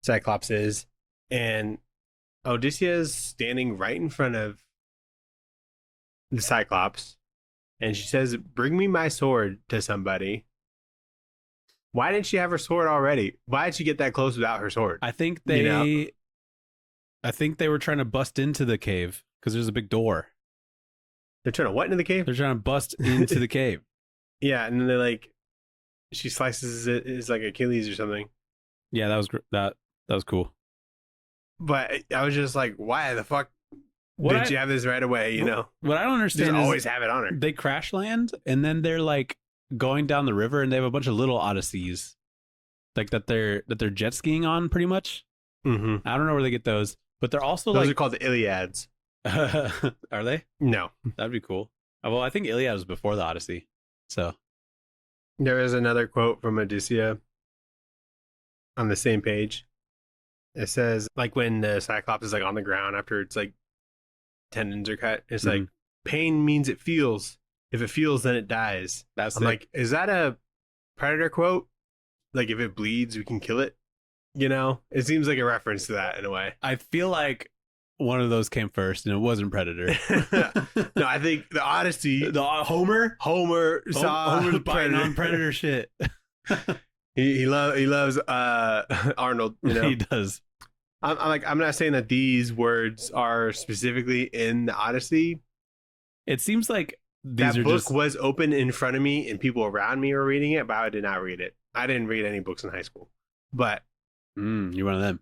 Cyclops is, and Odyssia is standing right in front of the Cyclops, and she says, "Bring me my sword to somebody." Why didn't she have her sword already? Why did she get that close without her sword? I think You know? I think they were trying to bust into the cave because there's a big door. They're trying to what into the cave? They're trying to bust into the cave. Yeah, and then they're like, she slices it, it's like Achilles or something. Yeah, that was that was cool. But I was just like, why the fuck Did you have this right away? You know, what I don't understand just is always have it on her. they crash land and then they're like going down the river and they have a bunch of little Odysseys, like that they're jet skiing on, pretty much. Mm-hmm. I don't know where they get those, but they're also Those like are called the Iliads. are they? No, That'd be cool. Well, I think Iliad was before the Odyssey, so there is another quote from Odyssia on the same page. It says, like, when the Cyclops is like on the ground after it's like tendons are cut, it's like, pain means it feels. If it feels, then it dies. that's I'm like, is that a Predator quote? Like, if it bleeds, we can kill it. You know, it seems like a reference to that in a way. I feel like one of those came first, and it wasn't Predator. No, I think the Odyssey. The Homer saw Homer's biting Predator. on Predator shit. He loves Arnold. You know, He does. I'm not saying that these words are specifically in the Odyssey. It seems like these That are book just was open in front of me and people around me were reading it, but I did not read it. I didn't read any books in high school, but you're one of them.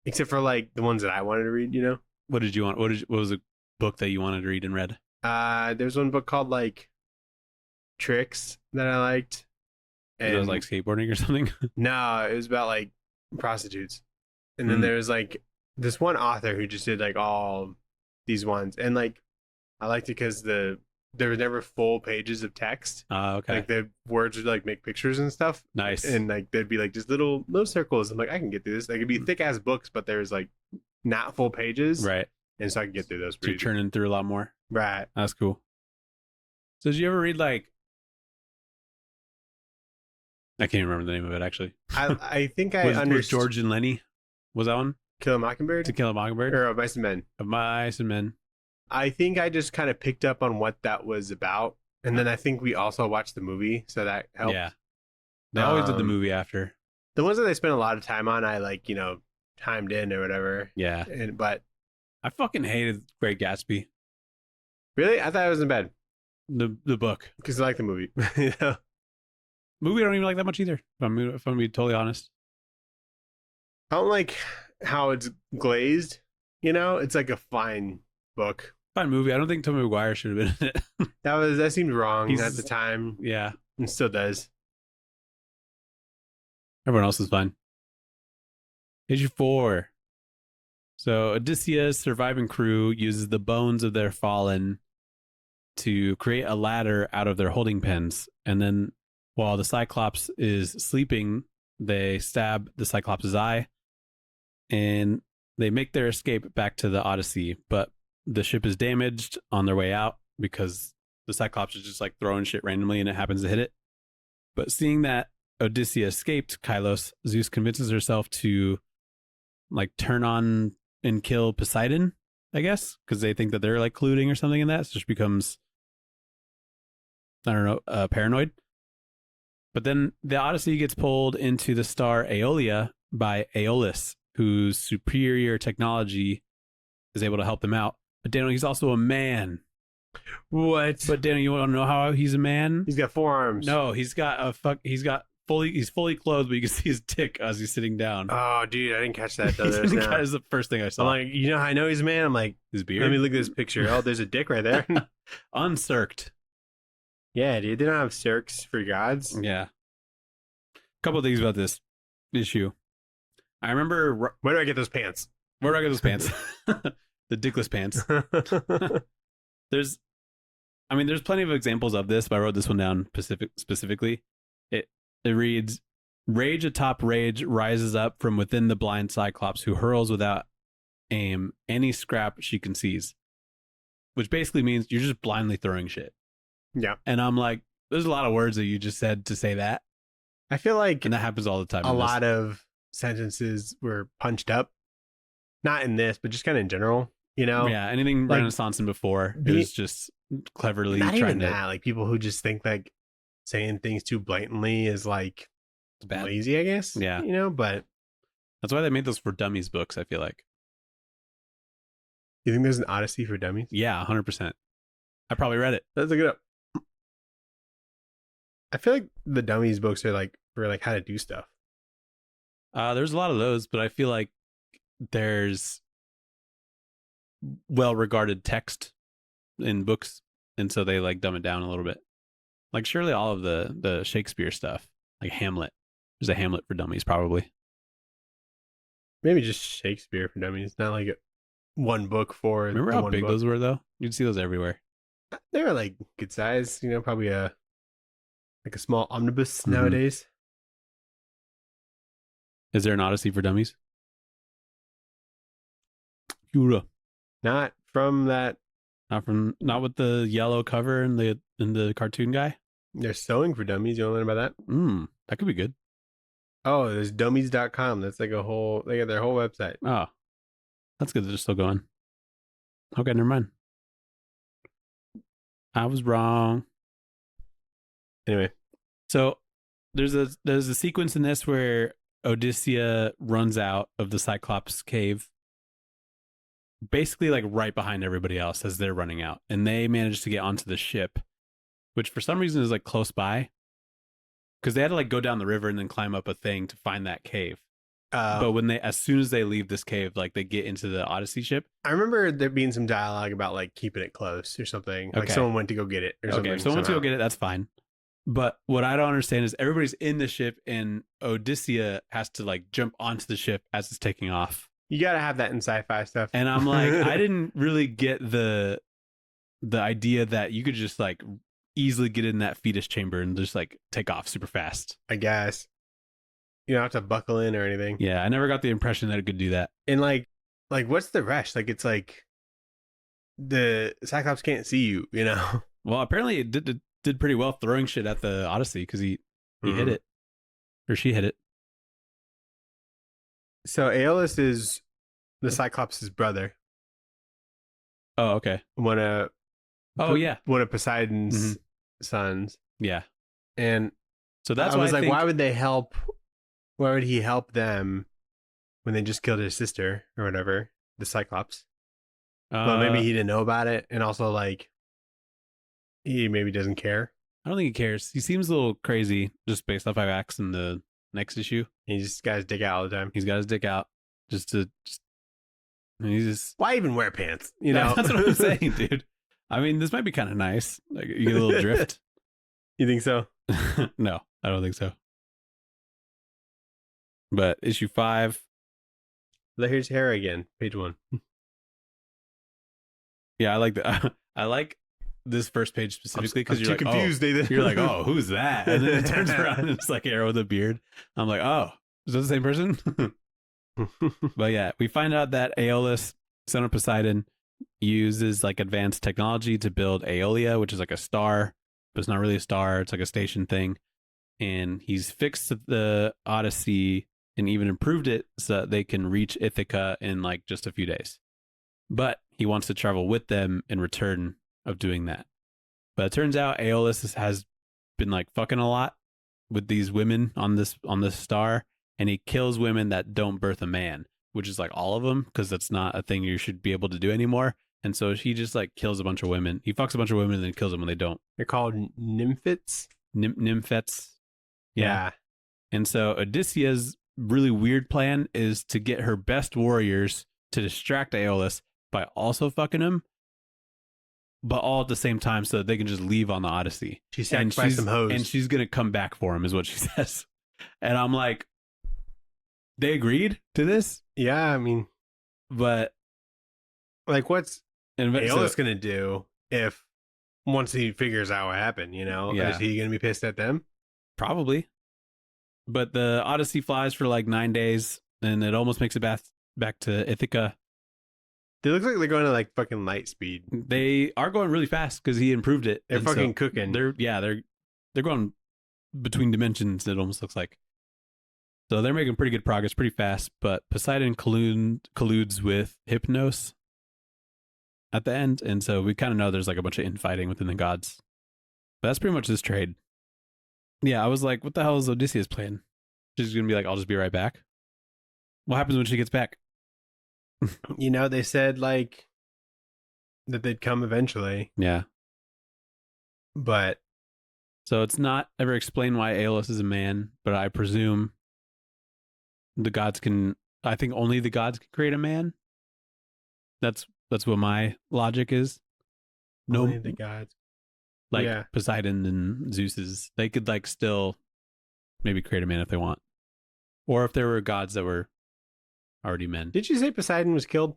except for like the ones that I wanted to read, you know. What did you want? What was a book that you wanted to read and read? There's one book called like Tricks that I liked. It was like skateboarding or something. No, it was about like prostitutes. And then there's like this one author who just did like all these ones, and like I liked it because there was never full pages of text. Okay. Like the words would like make pictures and stuff. Nice. And like there'd be like just little circles. I'm like, I can get through this. Like it'd be thick ass books, but there's like not full pages. Right. And so I can get through those. So you're churning through a lot more. Right. That's cool. So did you ever read like I can't remember the name of it actually. I think I was understood. George and Lenny? Was that one? Kill a Mockingbird? To Kill a Mockingbird? Or Mice and Men. Of Mice and Men. I think I just kind of picked up on what that was about. And then I think we also watched the movie, so that helped. Yeah. They always did the movie after. The ones that they spent a lot of time on, I like, timed in or whatever. Yeah. But I fucking hated Great Gatsby. really? I thought it wasn't bad. The book. Because I like the movie. You know? Movie I don't even like that much either, if I'm being totally honest. I don't like how it's glazed. It's like a fine book. Fine movie. I don't think Tobey Maguire should have been in it. That seemed wrong at the time. Yeah. And still does. Everyone else is fine. Issue 4. So Odyssia's surviving crew uses the bones of their fallen to create a ladder out of their holding pens. And then while the Cyclops is sleeping, they stab the Cyclops' eye. And they make their escape back to the Odyssey. But the ship is damaged on their way out because the Cyclops is just like throwing shit randomly and it happens to hit it. But seeing that Odyssia escaped Kylos, Zeus convinces herself to like turn on and kill Poseidon, I guess, because they think that they're like colluding or something in that. So she becomes, I don't know, paranoid. But then the Odyssey gets pulled into the star Aeolia by Aeolus, whose superior technology is able to help them out. But Daniel, he's also a man. What? But Daniel, you want to know how he's a man? He's got 4 arms. No, he's fully clothed, but you can see his dick as he's sitting down. Oh, dude, I didn't catch that though. That is the first thing I saw. I'm like, how I know he's a man? I'm like, his beard. let me look at this picture. Oh, there's a dick right there. Uncirced. Yeah, dude, they don't have circs for gods. Yeah. Couple of things about this issue. I remember. Where do I get those pants? Where do I get those pants? The dickless pants. There's plenty of examples of this, but I wrote this one down specifically. It reads, "Rage atop rage rises up from within the blind Cyclops, who hurls without aim any scrap she can seize," which basically means you're just blindly throwing shit. Yeah, and I'm like, there's a lot of words that you just said to say that. I feel like, and that happens all the time. A lot of sentences were punched up, not in this, but just kind of in general. Yeah, anything like, Renaissance and before, it was just cleverly not trying even to. That, like people who just think like saying things too blatantly is like bad. Lazy, I guess. Yeah, but that's why they made those for dummies books. I feel like. You think there's an Odyssey for dummies? Yeah, 100%. I probably read it. Let's look it up. I feel like the dummies books are like for like how to do stuff. There's a lot of those, but I feel like there's well-regarded text in books, and so they like dumb it down a little bit. Like surely all of the Shakespeare stuff, like Hamlet. There's a Hamlet for dummies, probably. Maybe just Shakespeare for dummies. Not like one book for Remember the how one big book. those were, though? You'd see those everywhere. They were like good size, probably a small omnibus Mhm. nowadays. Is there an Odyssey for dummies? Yura. Not from that. Not with the yellow cover and the cartoon guy. They're sewing for dummies. You want to learn about that? That could be good. Oh, there's dummies.com. That's like they got their whole website. Oh, that's good that they're still going. Okay, never mind. I was wrong. Anyway, so there's a sequence in this where Odyssia runs out of the Cyclops cave, basically like right behind everybody else as they're running out, and they manage to get onto the ship, which for some reason is like close by, because they had to like go down the river and then climb up a thing to find that cave. But as soon as they leave this cave, like they get into the Odyssey ship. I remember there being some dialogue about like keeping it close or something. Like someone went to go get it or something. Okay, if someone went to go get it, that's fine. But what I don't understand is everybody's in the ship and Odyssia has to like jump onto the ship as it's taking off. You got to have that in sci-fi stuff. And I'm like, I didn't really get the idea that you could just like easily get in that fetus chamber and just like take off super fast. I guess. You don't have to buckle in or anything. Yeah, I never got the impression that it could do that. And like what's the rush? Like it's like the Cyclops can't see you, Well, apparently it did pretty well throwing shit at the Odyssey because he hit it. Or she hit it. So Aeolus is the Cyclops' brother. Oh, okay. One of Poseidon's sons. Yeah. And so that's why why would they help? Why would he help them when they just killed his sister or whatever, the Cyclops? Well, maybe he didn't know about it, and also like he maybe doesn't care. I don't think he cares. He seems a little crazy just based off Acts in the next issue. He just got his dick out all the time. He's got his dick out he's just why even wear pants? That's what I'm saying, dude. I mean, this might be kind of nice. Like you get a little drift. You think so? No, I don't think so. But issue 5. Here's hair again, page 1. Yeah, I like that. I like this first page specifically because you're like, confused, Nathan. You're like, oh, who's that? And then it turns around and it's like Arrow with a beard. I'm like, oh, is that the same person? But yeah, we find out that Aeolus, son of Poseidon, uses like advanced technology to build Aeolia, which is like a star, but it's not really a star. It's like a station thing. And he's fixed the Odyssey and even improved it so that they can reach Ithaca in like just a few days. But he wants to travel with them in return of doing that. But it turns out Aeolus has been like fucking a lot with these women on this star, and he kills women that don't birth a man, which is like all of them, because that's not a thing you should be able to do anymore. And so he just like kills a bunch of women. He fucks a bunch of women and then kills them when they don't. They're called nymphets. Nymphets. Yeah. And so Odyssia's really weird plan is to get her best warriors to distract Aeolus by also fucking him, but all at the same time so that they can just leave on the Odyssey. She sacrificed some hoes. And she's going to come back for him is what she says. And I'm like, they agreed to this? Yeah, I mean. But. Like, what's Aeolus going to do if once he figures out what happened, Yeah. Is he going to be pissed at them? Probably. But the Odyssey flies for like 9 days, and it almost makes it back to Ithaca. They look like they're going to like fucking light speed. They are going really fast because he improved it. They're fucking cooking. They're going between dimensions, it almost looks like. So they're making pretty good progress pretty fast, but Poseidon colludes with Hypnos at the end, and so we kind of know there's like a bunch of infighting within the gods. But that's pretty much this trade. Yeah, I was like, what the hell is Odysseus playing? She's going to be like, I'll just be right back. What happens when she gets back? They said like that they'd come eventually. Yeah. But. So it's not ever explained why Aeolus is a man, but I presume I think only the gods can create a man. That's That's what my logic is. No, Only the gods. like Yeah. Poseidon and Zeus's, they could like still maybe create a man if they want, or if there were gods that were already men. Did you say Poseidon was killed?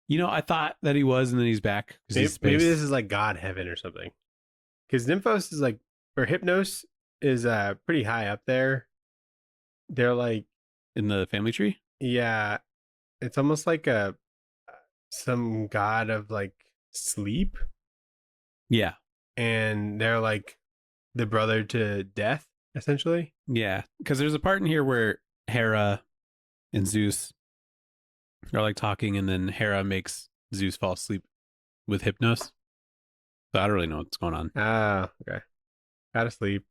You know, I thought that he was, and then he's back because he's space. Maybe this is like God heaven or something. Because Nymphos is like, or Hypnos is pretty high up there. They're like in the family tree. Yeah, it's almost like some god of like sleep, Yeah, and they're like the brother to death, essentially. yeah. Because there's a part in here where Hera and Zeus are like talking, and then Hera makes Zeus fall asleep with Hypnos. So I don't really know what's going on. Ah, okay. Gotta sleep.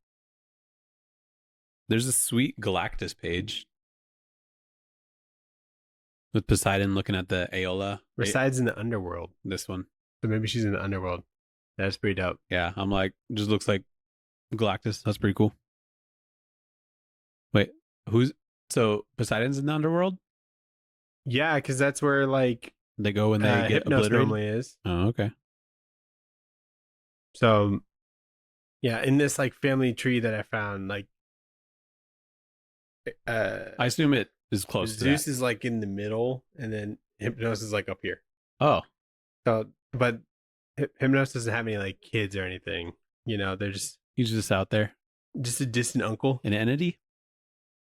There's a sweet Galactus page with Poseidon looking at the Aeola. Resides in the underworld, This one. so maybe she's in the underworld. That's pretty dope. Yeah, I'm like, just looks like Galactus. That's pretty cool. Wait, so Poseidon's in the underworld? Yeah, because that's where like They go when they get Hypnos obliterated? normally is. Oh, okay. So, yeah, in this like family tree that I found, like, I assume it is close to Zeus that. is like in the middle, and then Hypnos is like up here. Oh, So, but Hypnos doesn't have any like kids or anything. You know, they're he's just out there. just a distant uncle, An entity?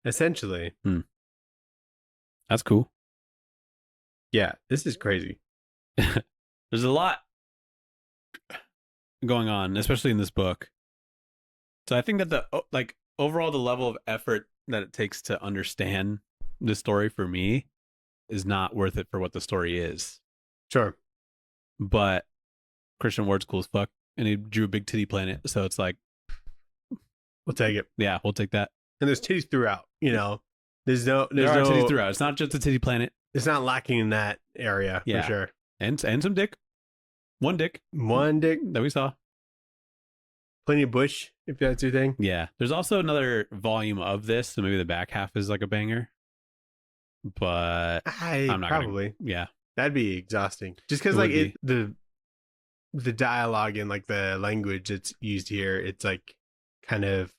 essentially. That's cool. Yeah, this is crazy. There's a lot going on, especially in this book. So I think that the overall the level of effort that it takes to understand this story for me is not worth it for what the story is. Sure. But Christian Ward's cool as fuck, and he drew a big titty planet, so it's like, We'll take it. yeah, we'll take that. And there's titties throughout. You know, there's There no are titties throughout. It's not just a titty planet. It's not lacking in that area Yeah. for sure. And some dick. One dick One dick, that we saw. plenty of bush, if that's your thing. Yeah. There's also another volume of this, so maybe the back half is like a banger. But I'm not Probably. yeah. That'd be exhausting. Just because It like would the dialogue and like the language that's used here, it's like kind of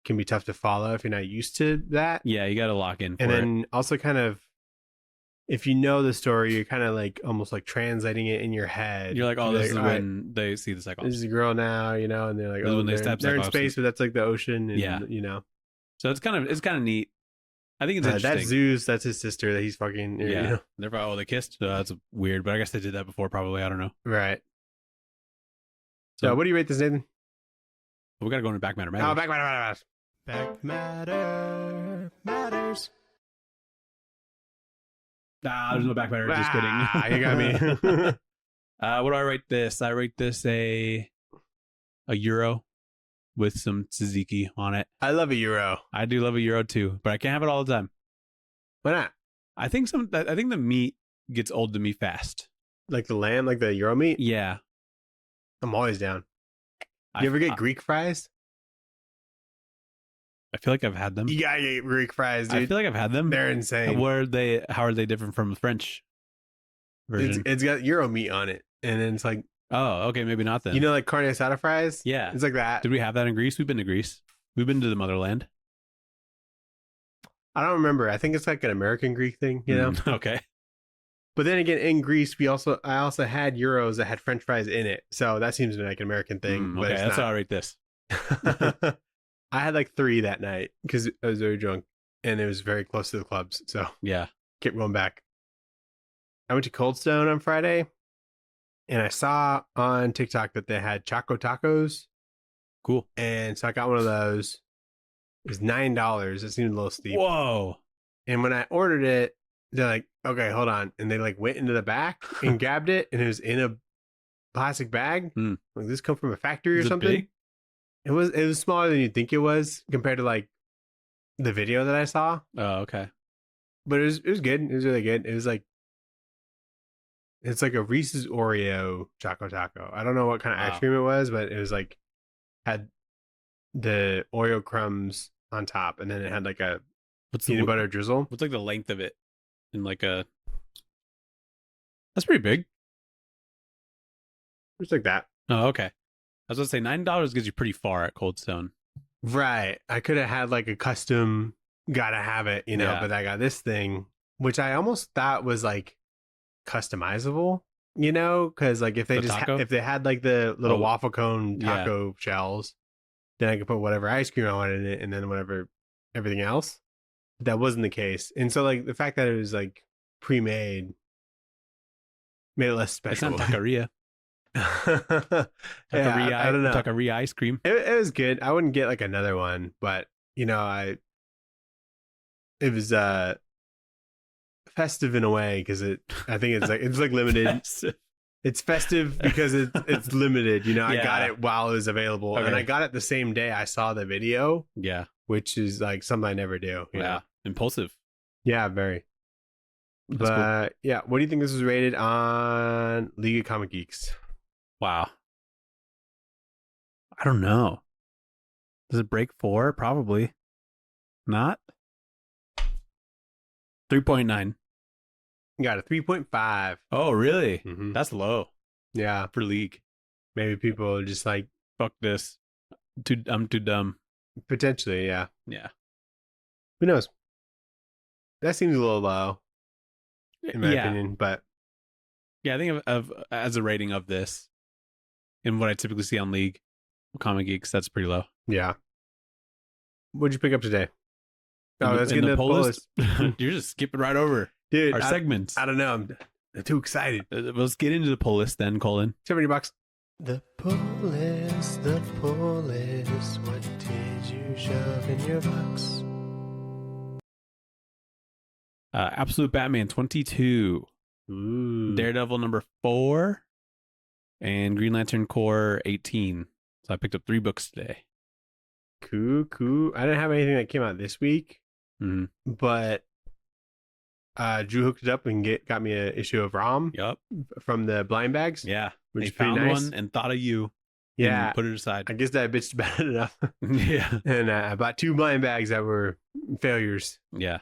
can be tough to follow if you're not used to that. Yeah, you got to lock in for And it. then also kind of if you know the story, you're kind of like almost like translating it in your head. You're like, oh, You're this is all right, when they see the this Cyclops. is a girl now, you know, and they're like, This is oh, when they stab they're in Cyclops. space, but that's like the ocean, and Yeah. you know, So it's kind of neat. I think it's interesting. that's Zeus, that's his sister that he's fucking, Yeah. you know? They're probably, they kissed. That's weird, but I guess they did that before. Probably, I don't know. Right. So So what do you rate this, Nathan? we got to go into back matter. Oh, back matters. Back matters. Nah, there's no back matter. Just kidding. You got me. What do I rate this? I rate this a euro with some tzatziki on it. I love a euro. I do love a euro too, but I can't have it all the time. Why not? I think the meat gets old to me fast. Like the lamb, like the euro meat? Yeah. I'm always down. You ever get Greek fries? I feel like I've had them. You gotta get Greek fries, dude. I feel like I've had them. They're insane. How are they different from the French version? It's got euro meat on it. And then it's like, Oh, okay, maybe not then. you know, like carne asada fries? Yeah. It's like that. Did we have that in Greece? We've been to Greece. We've been to the motherland. I don't remember. I think it's like an American Greek thing, you know? Okay. But then again, in Greece, I also had euros that had French fries in it. So that seems to be like an American thing. But Okay, it's that's not. how I rate this. I had like 3 that night because I was very drunk and it was very close to the clubs. So Yeah. kept going back. I went to Cold Stone on Friday and I saw on TikTok that they had Choco Tacos. Cool. And so I got one of those. It was $9. It seemed a little steep. Whoa. And when I ordered it, they're like, okay, hold on. And they like went into the back and grabbed it and it was in a plastic bag. Hmm. Like this come from a factory or Is it something. big? It was smaller than you'd think it was compared to like the video that I saw. Oh, okay. But it was good. It was really good. It was like it's like a Reese's Oreo Choco Taco. I don't know what kind of Wow. ice cream it was, but it was like had the Oreo crumbs on top, and then it had like a What's peanut butter drizzle. What's like the length of it in like a That's pretty big. Just like that. Oh, okay. I was gonna say $9 gets you pretty far at Cold Stone. Right. I could have had like a custom, gotta have it, you know, Yeah. but I got this thing, which I almost thought was like customizable, you know, because like if they The just taco? if they had like the little Oh, waffle cone yeah. taco shells, then I could put whatever ice cream I wanted in it, and then whatever everything else. That wasn't the case, and so like the fact that it was like pre-made made it less It's special. not taqueria. Yeah, I don't know. Taqueria ice cream. It was good. I wouldn't get like another one, but you know, it was festive in a way because I think it's like limited. It's festive because it's limited. You know, I got Yeah. it while it was available, and Okay. I got it the same day I saw the video, Yeah. which is like something I never do. You know? Yeah. Impulsive. Yeah, very. That's cool. But yeah, what do you think this was rated on League of Comic Geeks? Wow. I don't know. Does it break 4? Probably not. 3.9. You got a 3.5. Oh, really? Mm-hmm. That's low Yeah, for League. maybe people are just like Fuck this. I'm too dumb. potentially, yeah. Yeah. Who knows? That seems a little low in my yeah. opinion, but Yeah, I think of as a rating of this and what I typically see on League Comic Geeks, that's pretty low. yeah. What'd you pick up today? Oh, In let's the- get in into the poll poll list, list. You're just skipping right over Dude, our segments. I don't know. I'm too excited. Let's get into the poll list then, Colin. $70. The poll list, the poll list. What did you shove in your box? Absolute Batman 22, Ooh. Daredevil number 4, and Green Lantern Corps 18. So I picked up 3 books today. Cool. I didn't have anything that came out this week, Mhm. but Drew hooked it up and got me an issue of ROM Yup. from the blind bags. Yeah. Which They is pretty found nice. one and thought of you. Yeah. And put it aside. I guess that I bitched about it enough. Yeah. And I bought 2 blind bags that were failures. Yeah.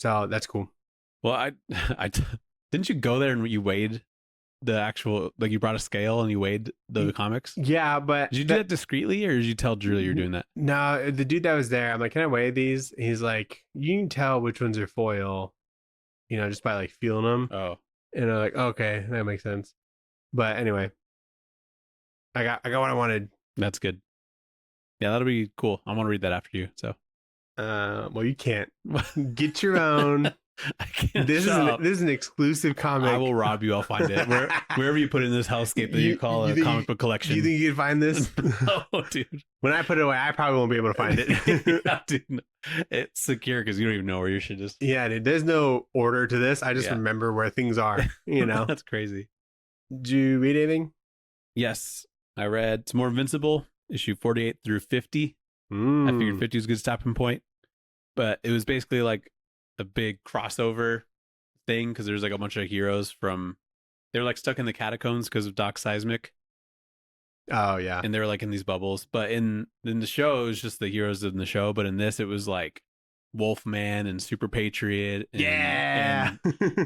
So that's cool. Well, I didn't you go there and you weighed the actual, like you brought a scale and you weighed the comics? Yeah, but Did you do that discreetly or did you tell Drew you're doing that? No, the dude that was there, I'm like, can I weigh these? He's like, you can tell which ones are foil, you know, just by like feeling them. Oh. And I'm like, okay, that makes sense. But anyway, I got what I wanted. That's good. Yeah, that'll be cool. I want to read that after you. So Well, you can't get your own. I can't. This is an exclusive comic. I will rob you. I'll find it wherever you put in this hellscape that you call a comic book collection. Do you think you can find this? Oh, dude. When I put it away, I probably won't be able to find it. Yeah, dude. It's secure because you don't even know where your shit is. Yeah, dude. There's no order to this. I just remember where things are. You know. That's crazy. Did you read anything? Yes, I read some more Invincible, issue 48 through 50. I figured 50 was a good stopping point, but it was basically like a big crossover thing because there's like a bunch of heroes from, they were like stuck in the catacombs because of Doc Seismic. Oh yeah. And they were like in these bubbles, but in the show it was just the heroes in the show, but in this it was like Wolfman and Super Patriot and,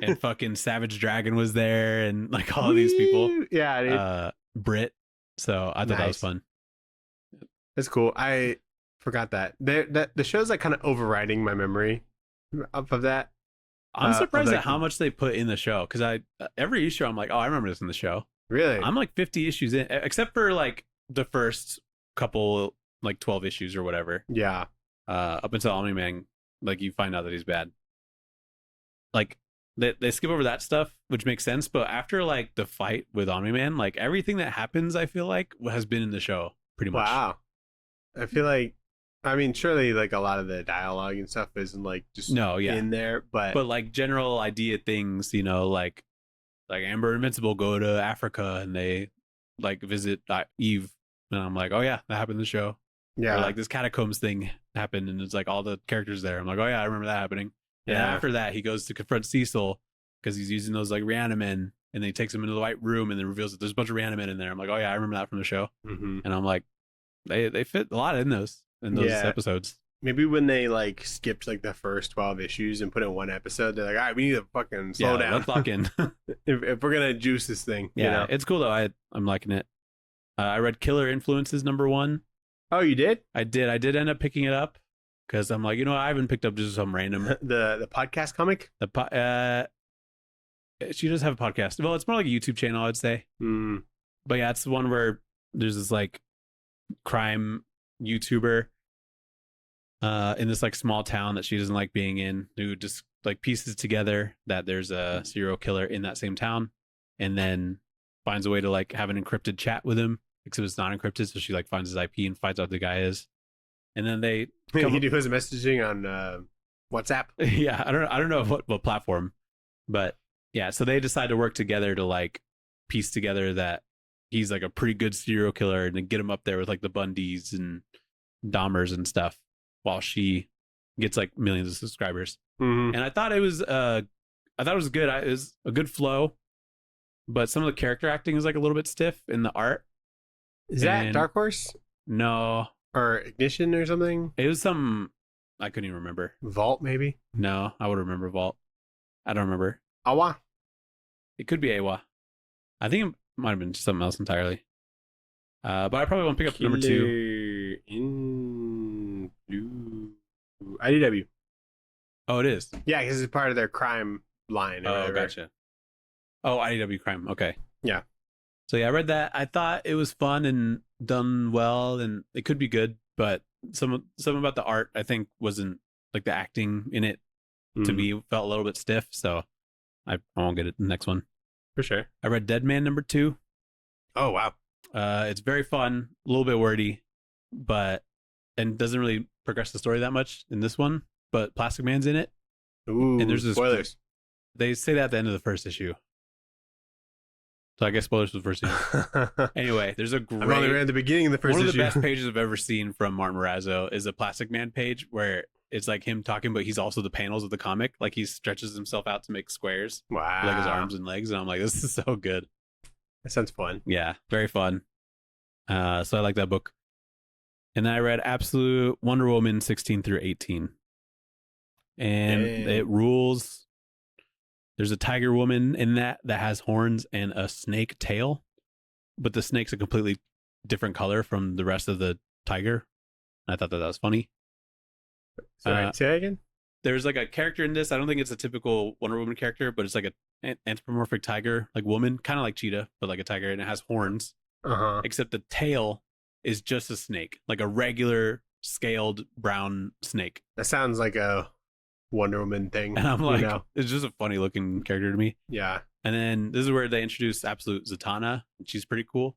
and fucking Savage Dragon was there and like all of these people. Yeah, dude. Brit. So I thought that was fun. That's cool. I forgot that. The show's like kind of overriding my memory of that. I'm surprised like, at how much they put in the show because every issue I'm like, oh, I remember this in the show. Really? I'm like 50 issues in, except for like the first couple, like 12 issues or whatever. Yeah. Up until Omni-Man, like you find out that he's bad. Like they skip over that stuff, which makes sense. But after like the fight with Omni-Man, like everything that happens, I feel like has been in the show pretty much. Wow. I feel like, I mean, surely like a lot of the dialogue and stuff isn't like just in there, but like general idea things, you know, like Amber and Invincible go to Africa and they like visit Eve, and I'm like, oh yeah, that happened in the show. Yeah. Or like this catacombs thing happened and it's like all the characters there. I'm like, oh yeah, I remember that happening. And then after that, he goes to confront Cecil because he's using those like Reanimen, and then he takes him into the white room and then reveals that there's a bunch of Reanimen in there. I'm like, oh yeah, I remember that from the show. Mm-hmm. And I'm like, they fit a lot in those episodes. maybe when they like skipped like the first 12 issues and put in one episode, they're like, all right, we need to fucking slow down. Let's lock in. if we're gonna juice this thing. Yeah, you know? it's cool though. I'm liking it. I read Killer Influences #1. Oh, you did? I did end up picking it up because I'm like, I haven't picked up just some random the podcast comic. She does have a podcast. Well, it's more like a YouTube channel, I'd say. But yeah, it's the one where there's this like crime YouTuber in this like small town that she doesn't like being in, who just like pieces together that there's a serial killer in that same town, and then finds a way to like have an encrypted chat with him, except it's not encrypted. So she like finds his IP and finds out who the guy is, and then they he do his messaging on WhatsApp. Yeah, I don't know what platform, but yeah, so they decide to work together to like piece together that he's like a pretty good serial killer and then get him up there with like the Bundys and Dahmers and stuff, while she gets like millions of subscribers. And I thought it was good. It was a good flow, but some of the character acting is like a little bit stiff in the art. Is that Dark Horse? No. Or Ignition or something? It was some, I couldn't even remember. Vault, maybe? No, I would remember Vault. I don't remember. Awa? It could be Awa. I think it might have been something else entirely. But I probably won't pick up Killer #2. In Blue. IDW. Oh, it is? Yeah, because it's part of their crime line. Or Oh, whatever. gotcha. Oh, IDW Crime. Okay. Yeah. So yeah, I read that. I thought it was fun and done well, and it could be good, but some about the art I think wasn't, like, the acting in it to me felt a little bit stiff, so I won't get it the next one. For sure. I read Dead Man #2. Oh, wow. It's very fun, a little bit wordy, and doesn't really progress the story that much in this one, but Plastic Man's in it. Ooh, And there's this, spoilers. They say that at the end of the first issue. So I guess spoilers for the first issue. Anyway, there's a great... I've only read the beginning of the first One issue. of the best pages I've ever seen from Martin Morazzo is a Plastic Man page where it's like him talking, but he's also the panels of the comic. Like he stretches himself out to make squares. Wow. Like his arms and legs. And I'm like, this is so good. That sounds fun. Yeah, very fun. So I like that book. And then I read Absolute Wonder Woman 16 through 18. And it rules. There's a tiger woman in that has horns and a snake tail, but the snake's a completely different color from the rest of the tiger. I thought that was funny. Sorry, say that again? There's like a character in this. I don't think it's a typical Wonder Woman character, but it's like an anthropomorphic tiger, like woman, kind of like Cheetah, but like a tiger, and it has horns. Except the tail is just a snake, like a regular scaled brown snake. That sounds like a Wonder Woman thing. And I'm like, it's just a funny looking character to me. Yeah. And then this is where they introduce Absolute Zatanna. She's pretty cool.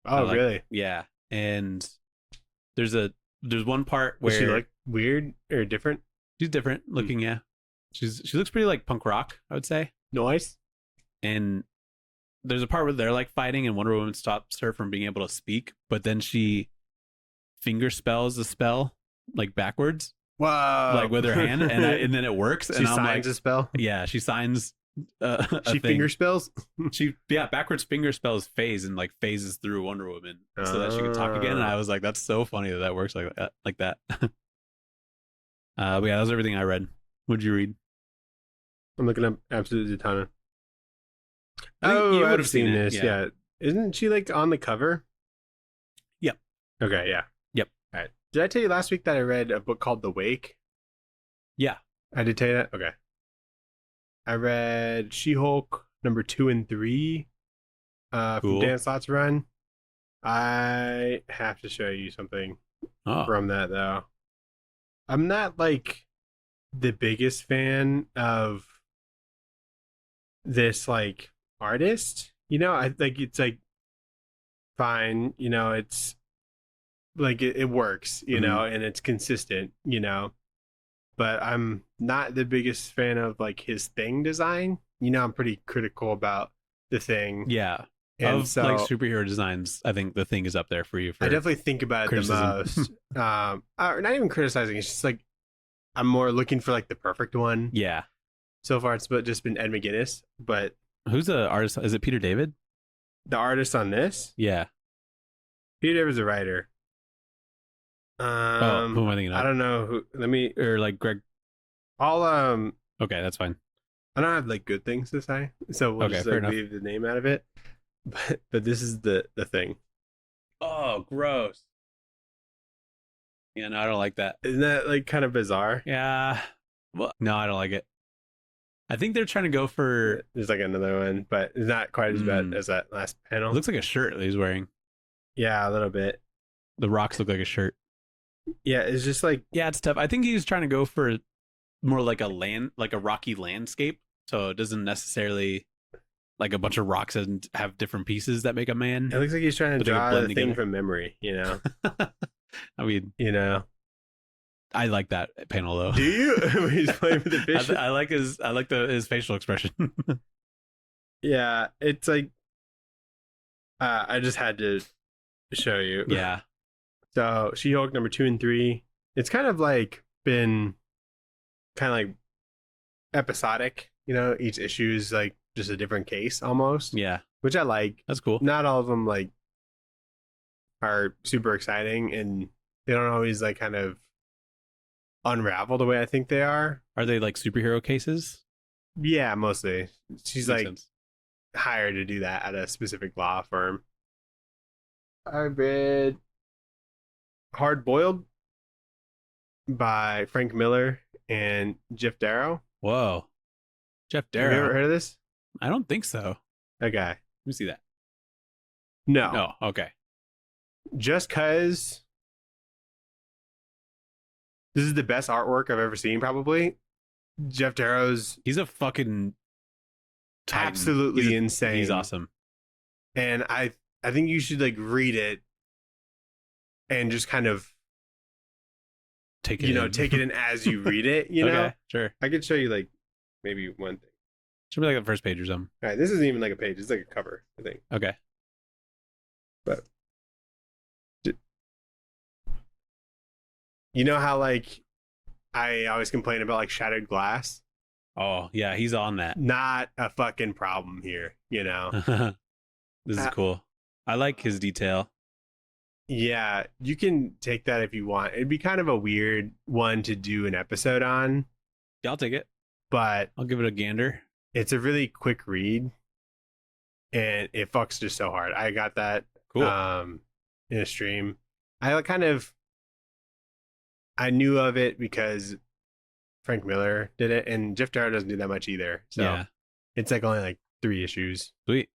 Oh, really? Yeah. And there's one part where does she look weird or different? She's different looking. Yeah. She looks pretty like punk rock, I would say. Nice. And there's a part where they're like fighting and Wonder Woman stops her from being able to speak, but then she finger spells the spell like backwards. Whoa. Like with her hand, and then it works. She and I'm signs like, a spell? Yeah, she signs she finger spells? Backwards finger spells phase and like phases through Wonder Woman so that she can talk again. And I was like, that's so funny that works like that. But yeah, that was everything I read. What'd you read? I'm looking up Absolute Zatanna. You would have I've seen this. Yeah. Isn't she like on the cover? Yep. Okay, yeah. Yep. All right. Did I tell you last week that I read a book called The Wake? Yeah. I did tell you that? Okay. I read She-Hulk #2 and 3 from Dan Slott's run. I have to show you something from that, though. I'm not like the biggest fan of this like artist, I think it's like fine, it's like it works, and it's consistent, but I'm not the biggest fan of like his Thing design. I'm pretty critical about the Thing. Yeah. And of like superhero designs, I think the Thing is up there for you. I definitely think about it the most. Or not even criticizing. It's just like I'm more looking for like the perfect one. Yeah. So far, it's just been Ed McGuinness. But who's the artist? Is it Peter David? The artist on this? Yeah. Peter David's a writer. Oh, who am I thinking I of? don't know who. Let me. Or like Greg. I'll Okay, that's fine. I don't have like good things to say, so we'll Okay, just fair like enough. leave the name out of it. But this is the thing. Oh, gross. Yeah, no, I don't like that. Isn't that like kind of bizarre? Yeah. Well, no, I don't like it. I think they're trying to go for. There's like another one, but it's not quite as bad as that last It panel. looks like a shirt that he's wearing. Yeah, a little bit. The rocks look like a shirt. Yeah, it's just like Yeah, it's tough. I think he's trying to go for more like a rocky landscape. So it doesn't necessarily like a bunch of rocks and have different pieces that make a man. it looks like he's trying to But they would draw blend the thing together. from memory. I mean, I I like that panel though. do you? When he's playing with the fish. I like his facial expression. Yeah, it's like I just had to show you. Yeah. So She-Hulk number 2 and 3. It's kind of like been kind of like episodic. Each issue is like just a different case almost. Yeah. Which I like. That's cool. Not all of them like are super exciting, and they don't always like kind of unravel the way I think they are. Are they like superhero cases? Yeah, mostly. She's Makes like sense. hired to do that at a specific law firm. I read Hard Boiled by Frank Miller and Jeff Darrow. Whoa. Jeff Have you ever Darrow. heard of this? I don't think so. Okay. Let me see that. No. No. Okay. Just cause this is the best artwork I've ever seen, probably. Jeff Darrow's He's a fucking titan. absolutely insane. He's awesome. And I think you should like read it and just kind of Take it in. take it in as you read it, you know? Okay, sure. I could show you like maybe one thing. Should be like the first page or something. All right, this isn't even like a page, it's like a cover, I think. Okay. But you know how like I always complain about like shattered glass? Oh, yeah, he's on that. Not a fucking problem here, This is cool. I like his detail. Yeah, you can take that if you want. It'd be kind of a weird one to do an episode on, Yeah, I'll take it. but I'll give it a gander. it's a really quick read and it fucks just so hard. I got that Cool. in a stream. I knew of it because Frank Miller did it, and Jeff Darrow doesn't do that much either. So Yeah. it's like only like 3 issues. Sweet.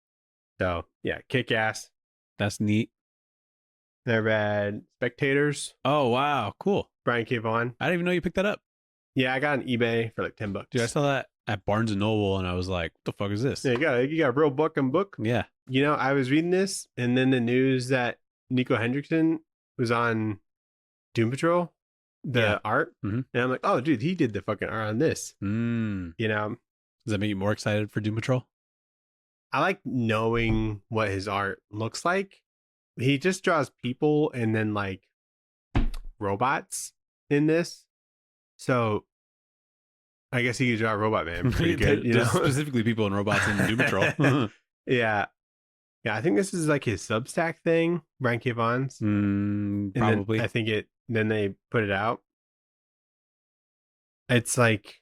So yeah, kick ass. That's neat. And I read Spectators, Oh, wow. Cool. Brian K. Vaughan. I didn't even know you picked that up. Yeah, I got on eBay for like $10. Dude, I saw that at Barnes & Noble, and I was like, what the fuck is this? Yeah, you got a real book and book. Yeah. I was reading this, and then the news that Nico Hendrickson was on Doom Patrol, the art, Mhm. and I'm like, oh, dude, he did the fucking art on this. Does that make you more excited for Doom Patrol? I like knowing what his art looks like. He just draws people and then like robots in this, so I guess he could draw Robot Man pretty good. Just specifically people and robots in Doom Patrol. Yeah. I think this is like his Substack thing, Brian K. Vaughan's. And then Probably. I think then they put it out. It's like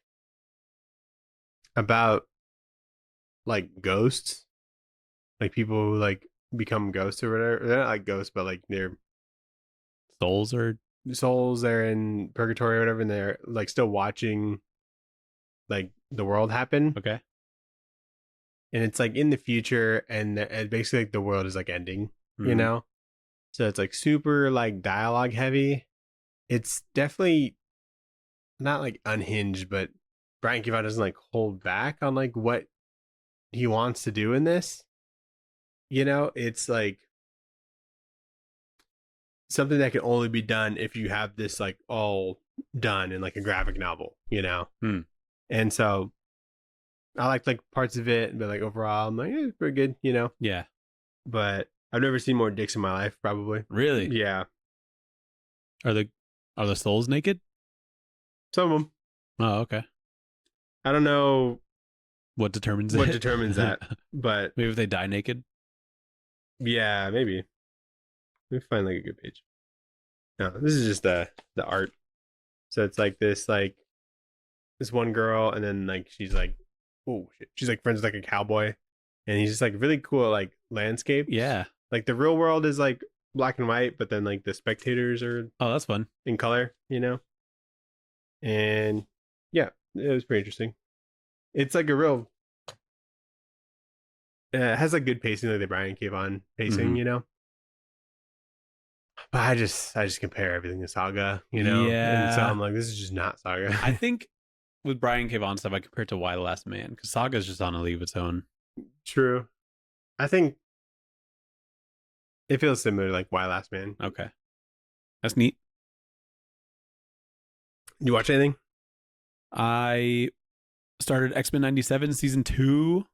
about like ghosts, like people who like become ghosts or whatever. They're not like ghosts, but like their Souls or souls, they're in purgatory or whatever, and they're like still watching like the world happen. okay. And it's like in the future, and basically like the world is like ending, Mhm. So it's like super like dialogue heavy. It's definitely not like unhinged, but Brian K. Vaughan doesn't like hold back on like what he wants to do in this. It's like something that can only be done if you have this like all done in like a graphic novel, Hmm. And so I liked like parts of it, but like overall I'm like, it's pretty good, Yeah. But I've never seen more dicks in my life, probably. Really? Yeah. Are the souls naked? Some of them. Oh, okay. I don't know What determines what it? determines that, but Maybe if they die naked. yeah, maybe. Let me find like a good page. No, this is just the art. So it's like this one girl, and then like she's like, oh shit, she's like friends with like a cowboy, and he's just like really cool like landscape. Yeah. Like the real world is like black and white, but then like the spectators are Oh, that's fun. in color, you know. And yeah, it was pretty interesting. It's like a real. It has like good pacing, like the Brian K. Vaughan pacing, Mhm. you know. But I just compare everything to Saga, you know, and so Yeah. I'm like, this is just not Saga. I think with Brian K. Vaughan stuff, I compare it to Why the Last Man because Saga's just on a league of its own. True. I think it feels similar to like Why Last Man. Okay. That's neat. You watch anything? I started X-Men 97 season 2.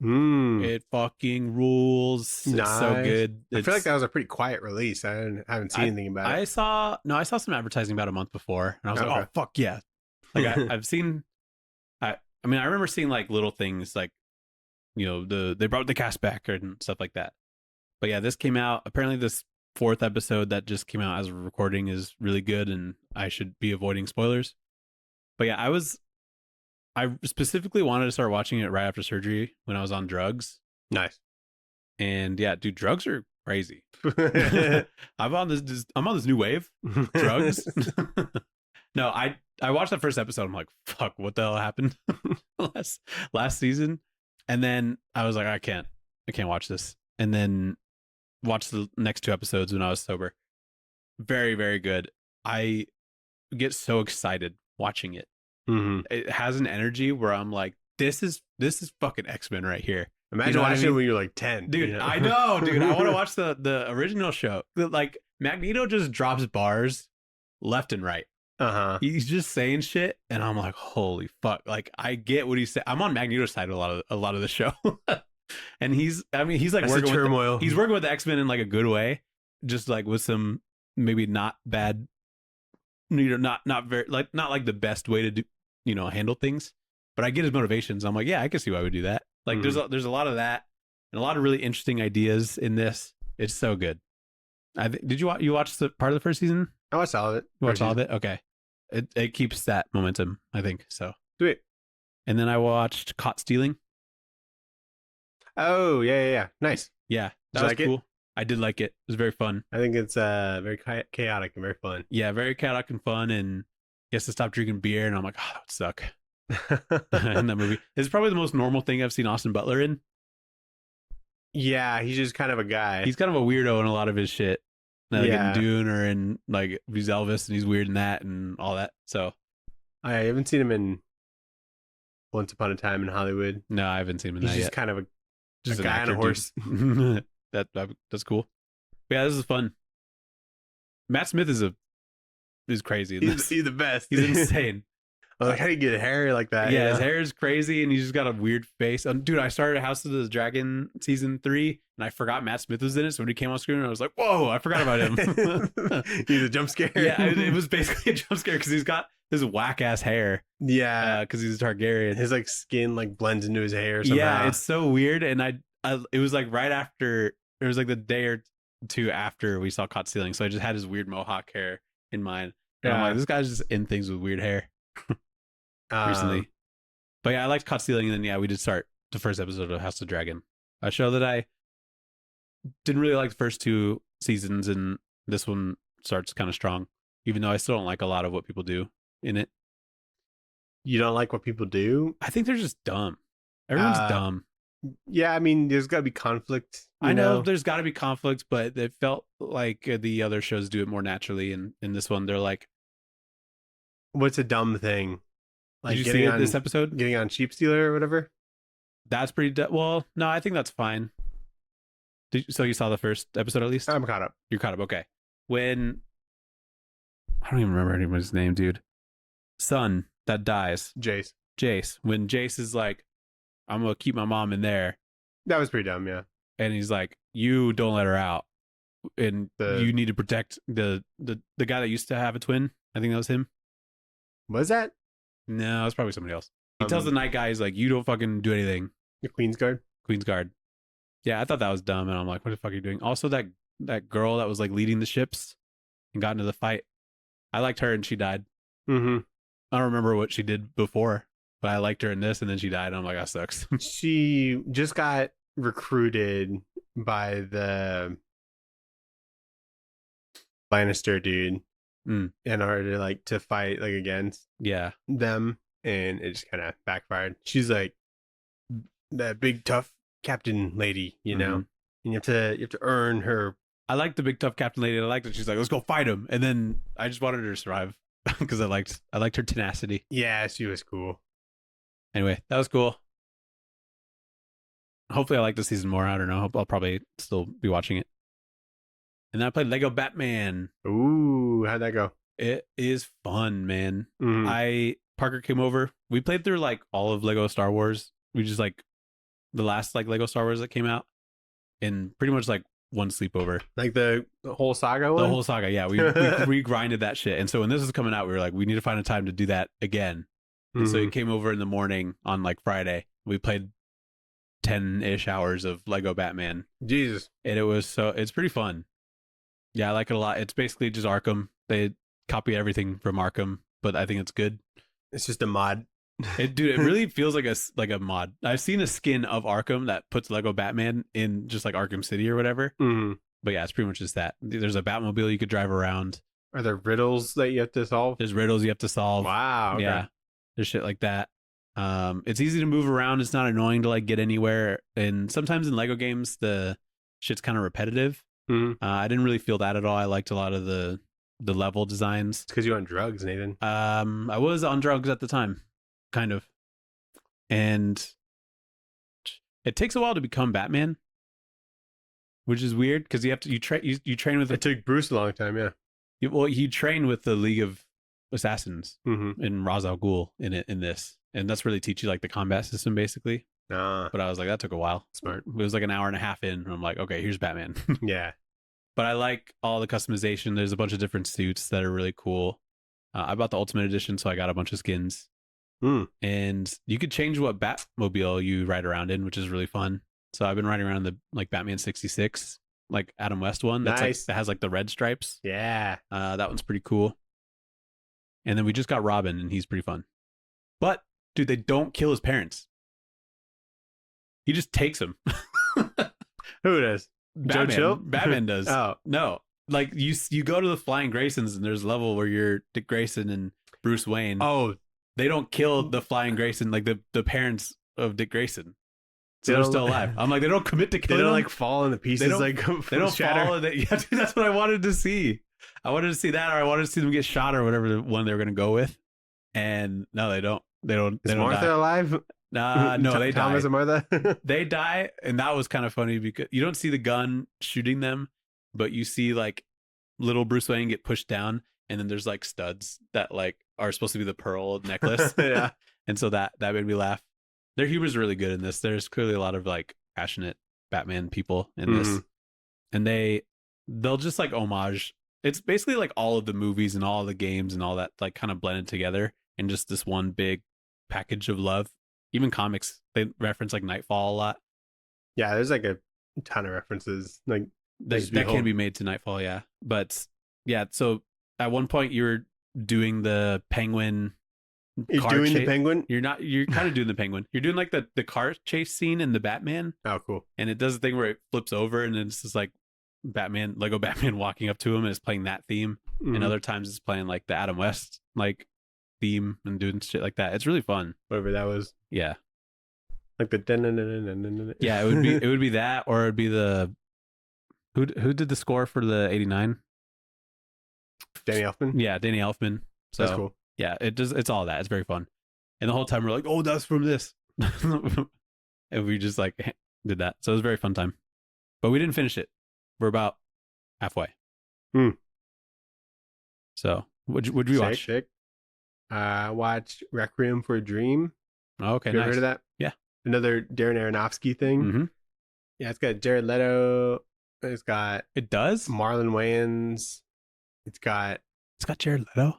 It fucking rules. It's so Nice. good. I feel like that was a pretty quiet release. I haven't seen anything about it. I saw some advertising about a month before, and I was like, Okay. oh fuck yeah. Like I've seen I mean I remember seeing like little things like, you know, they brought the cast back and stuff like that. But yeah, this came out. Apparently this 4th episode that just came out as a recording is really good, and I should be avoiding spoilers. But yeah, I specifically wanted to start watching it right after surgery when I was on drugs. Nice. And yeah, dude, drugs are crazy. I'm on this new wave. Drugs. No, I watched that first episode. I'm like, fuck, what the hell happened last season? And then I was like, I can't watch this. And then watched the next 2 episodes when I was sober. Very, very good. I get so excited watching it. Mm-hmm. It has an energy where I'm like, this is fucking X-Men right here. Imagine watching it when you're like 10. Dude, you know? I know, dude. I want to watch the original show. Like Magneto just drops bars left and right. He's just saying shit, and I'm like, holy fuck! Like I get what he's saying. I'm on Magneto's side a lot of the show, and he's like That's working turmoil. he's working with the X-Men in like a good way, just like with some maybe not bad, you know, not very like not like the best way to do, you know, handle things. But I get his motivations. I'm like, yeah, I can see why we do that. Like there's a lot of that and a lot of really interesting ideas in this. It's so good. Did you watch the part of the first season? I watched all of it. You watched all of it? Okay. It keeps that momentum, I think. So Sweet. And then I watched Caught Stealing. Oh, yeah. Nice. Yeah. Did That you was like it? cool. I did like it. It was very fun. I think it's very chaotic and very fun. Yeah, very chaotic and fun, and he has to stop drinking beer, and I'm like, oh, that would suck. In that movie. It's probably the most normal thing I've seen Austin Butler in. Yeah, he's just kind of a guy. He's kind of a weirdo in a lot of his shit. Like Yeah. in Dune or in like he's Elvis and he's weird in that and all that. So I haven't seen him in Once Upon a Time in Hollywood. no, I haven't seen him in He's that just yet. kind of Just a an guy on actor, a horse. dude. That's cool. But yeah, this is fun. Matt Smith is crazy. In this. He's the best. He's insane. I was like, how do you get hair like that? Yeah, you his know? hair is crazy, and he's just got a weird face. Dude, I started House of the Dragon season 3, and I forgot Matt Smith was in it. So when he came on screen, I was like, "Whoa!" I forgot about him. He's a jump scare. Yeah, it was basically a jump scare because he's got this whack ass hair. Yeah, because he's a Targaryen. his like skin like blends into his hair somehow. Yeah, it's so weird. And I it was like right after. It was like the day or 2 after we saw Caught Stealing, so I just had his weird mohawk hair in mind. And I'm like, this guy's just in things with weird hair. Recently. But yeah, I liked Caught Stealing, and then yeah, we did start the first episode of House of Dragon, a show that I didn't really like the first 2 seasons, and this one starts kind of strong, even though I still don't like a lot of what people do in it. You don't like what people do? I think they're just dumb. Everyone's dumb. Yeah, I mean, there's got to be conflict. I know there's got to be conflict, but it felt like the other shows do it more naturally, and in this one, they're like, what's a dumb thing? Like did you see it this episode? Getting on Sheep Stealer or whatever? That's pretty well, no, I think that's fine. So you saw the first episode at least? I'm caught up. You're caught up, okay. When I don't even remember anybody's name, dude. Son that dies. Jace. When Jace is like, I'm gonna keep my mom in there. That was pretty dumb, yeah. And he's like, you don't let her out. And you need to protect the guy that used to have a twin. I think that was him. Was that? No, it's probably somebody else. He tells the night guy, he's like, you don't fucking do anything. The Queen's Guard? Queen's Guard. Yeah, I thought that was dumb, and I'm like, what the fuck are you doing? Also, that girl that was like leading the ships and got into the fight, I liked her and she died. Mm-hmm. I don't remember what she did before, but I liked her in this, and then she died. And I'm like, that sucks. She just got recruited by the Lannister dude in order to like to fight like against them, and it just kind of backfired. She's like that big tough captain lady, you know, and you have to earn her. I like the big tough captain lady. I like that she's like, let's go fight him, and then I just wanted her to survive because I liked her tenacity. Yeah, she was cool. Anyway, that was cool. Hopefully, I like the season more. I don't know. I'll probably still be watching it. And then I played Lego Batman. Ooh, how'd that go? It is fun, man. Parker came over. We played through like all of Lego Star Wars. We just like the last like Lego Star Wars that came out, and pretty much like one sleepover. Like the whole saga one? The whole saga, yeah. We regrinded that shit. And so when this was coming out, we were like, we need to find a time to do that again. And so he came over in the morning on like Friday. We played 10-ish hours of Lego Batman. Jesus. And it's pretty fun. Yeah, I like it a lot. It's basically just Arkham. They copy everything from Arkham, but I think it's good. It's just a mod. It really feels like a mod. I've seen a skin of Arkham that puts Lego Batman in just like Arkham City or whatever. But yeah, it's pretty much just that. There's a Batmobile you could drive around. Are there riddles that you have to solve? There's riddles you have to solve. Wow. Okay. Yeah. There's shit like that. It's easy to move around. It's not annoying to like get anywhere. And sometimes in Lego games, the shit's kind of repetitive. I didn't really feel that at all. I liked a lot of the level designs. It's because you're on drugs, Nathan. I was on drugs at the time, kind of. And it takes a while to become Batman, which is weird because you train with. It took Bruce a long time, yeah. You train with the League of Assassins in Ra's al Ghul in this, and that's really teach you like the combat system basically. But I was like, that took a while. Smart. It was like an hour and a half in, and I'm like, okay, here's Batman. Yeah. But I like all the customization. There's a bunch of different suits that are really cool. I bought the Ultimate Edition, so I got a bunch of skins. And you could change what Batmobile you ride around in, which is really fun. So I've been riding around the like Batman 66, like Adam West one. That's nice. Like, that has like the red stripes. Yeah. That one's pretty cool. And then we just got Robin, and he's pretty fun. But dude, they don't kill his parents. He just takes them. Who does? Batman. Joe Chill? Batman does. Oh. No. Like you go to the Flying Graysons, and there's a level where you're Dick Grayson and Bruce Wayne. Oh. They don't kill the Flying Grayson, like the parents of Dick Grayson. So they're still alive. I'm like, they don't commit to killing them. They don't like fall into pieces. They don't shatter. Fall into, yeah, dude, that's what I wanted to see. I wanted to see that, or I wanted to see them get shot, or whatever the one they were going to go with. And no, they don't. Is Martha die. alive? No, they die. Thomas and Martha? They die, and that was kind of funny because you don't see the gun shooting them, but you see like little Bruce Wayne get pushed down, and then there's like studs that like are supposed to be the pearl necklace. Yeah. And so that made me laugh. Their humor's really good in this. There's clearly a lot of like passionate Batman people in this, and they'll just like homage. It's basically like all of the movies and all of the games and all that like kind of blended together in just this one big package of love. Even comics, they reference like Nightfall a lot. Yeah, there's like a ton of references. Like that can be made to Nightfall, yeah. But yeah, so at one point you were doing the penguin. You're doing the penguin? You're not. You're kind of doing the penguin. You're doing like the car chase scene in the Batman. Oh, cool. And it does the thing where it flips over, and it's just like Lego Batman walking up to him, and it's playing that theme. And other times it's playing like the Adam West like theme and doing shit like that. It's really fun. Whatever that was. Yeah. Like the yeah, it would be that, or it'd be the who did the score for the 89? Danny Elfman. Yeah, Danny Elfman. So that's cool. Yeah, it's all that. It's very fun. And the whole time we're like, oh, that's from this. And we just like did that. So it was a very fun time. But we didn't finish it. We're about halfway. So what'd we watch? Sick. Watched Requiem for a Dream. Oh, okay, you nice. ever heard of that? Yeah. Another Darren Aronofsky thing. Yeah, it's got Jared Leto. It does? Marlon Wayans. It's got Jared Leto?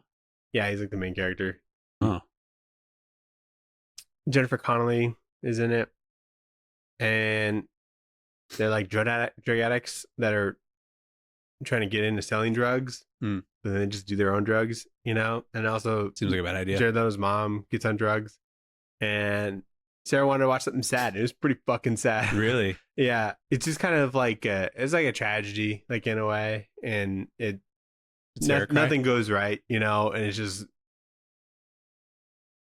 Yeah, he's like the main character. Oh. Jennifer Connelly is in it. And they're like drug addicts that are trying to get into selling drugs. Hmm. But then they just do their own drugs, you know? And also, Seems like a bad idea. Jared Leto's mom gets on drugs. And Sarah wanted to watch something sad. It was pretty fucking sad. Really? Yeah. It's just kind of like, it's like a tragedy, like in a way. And Did Sarah cry? nothing goes right, you know? And it's just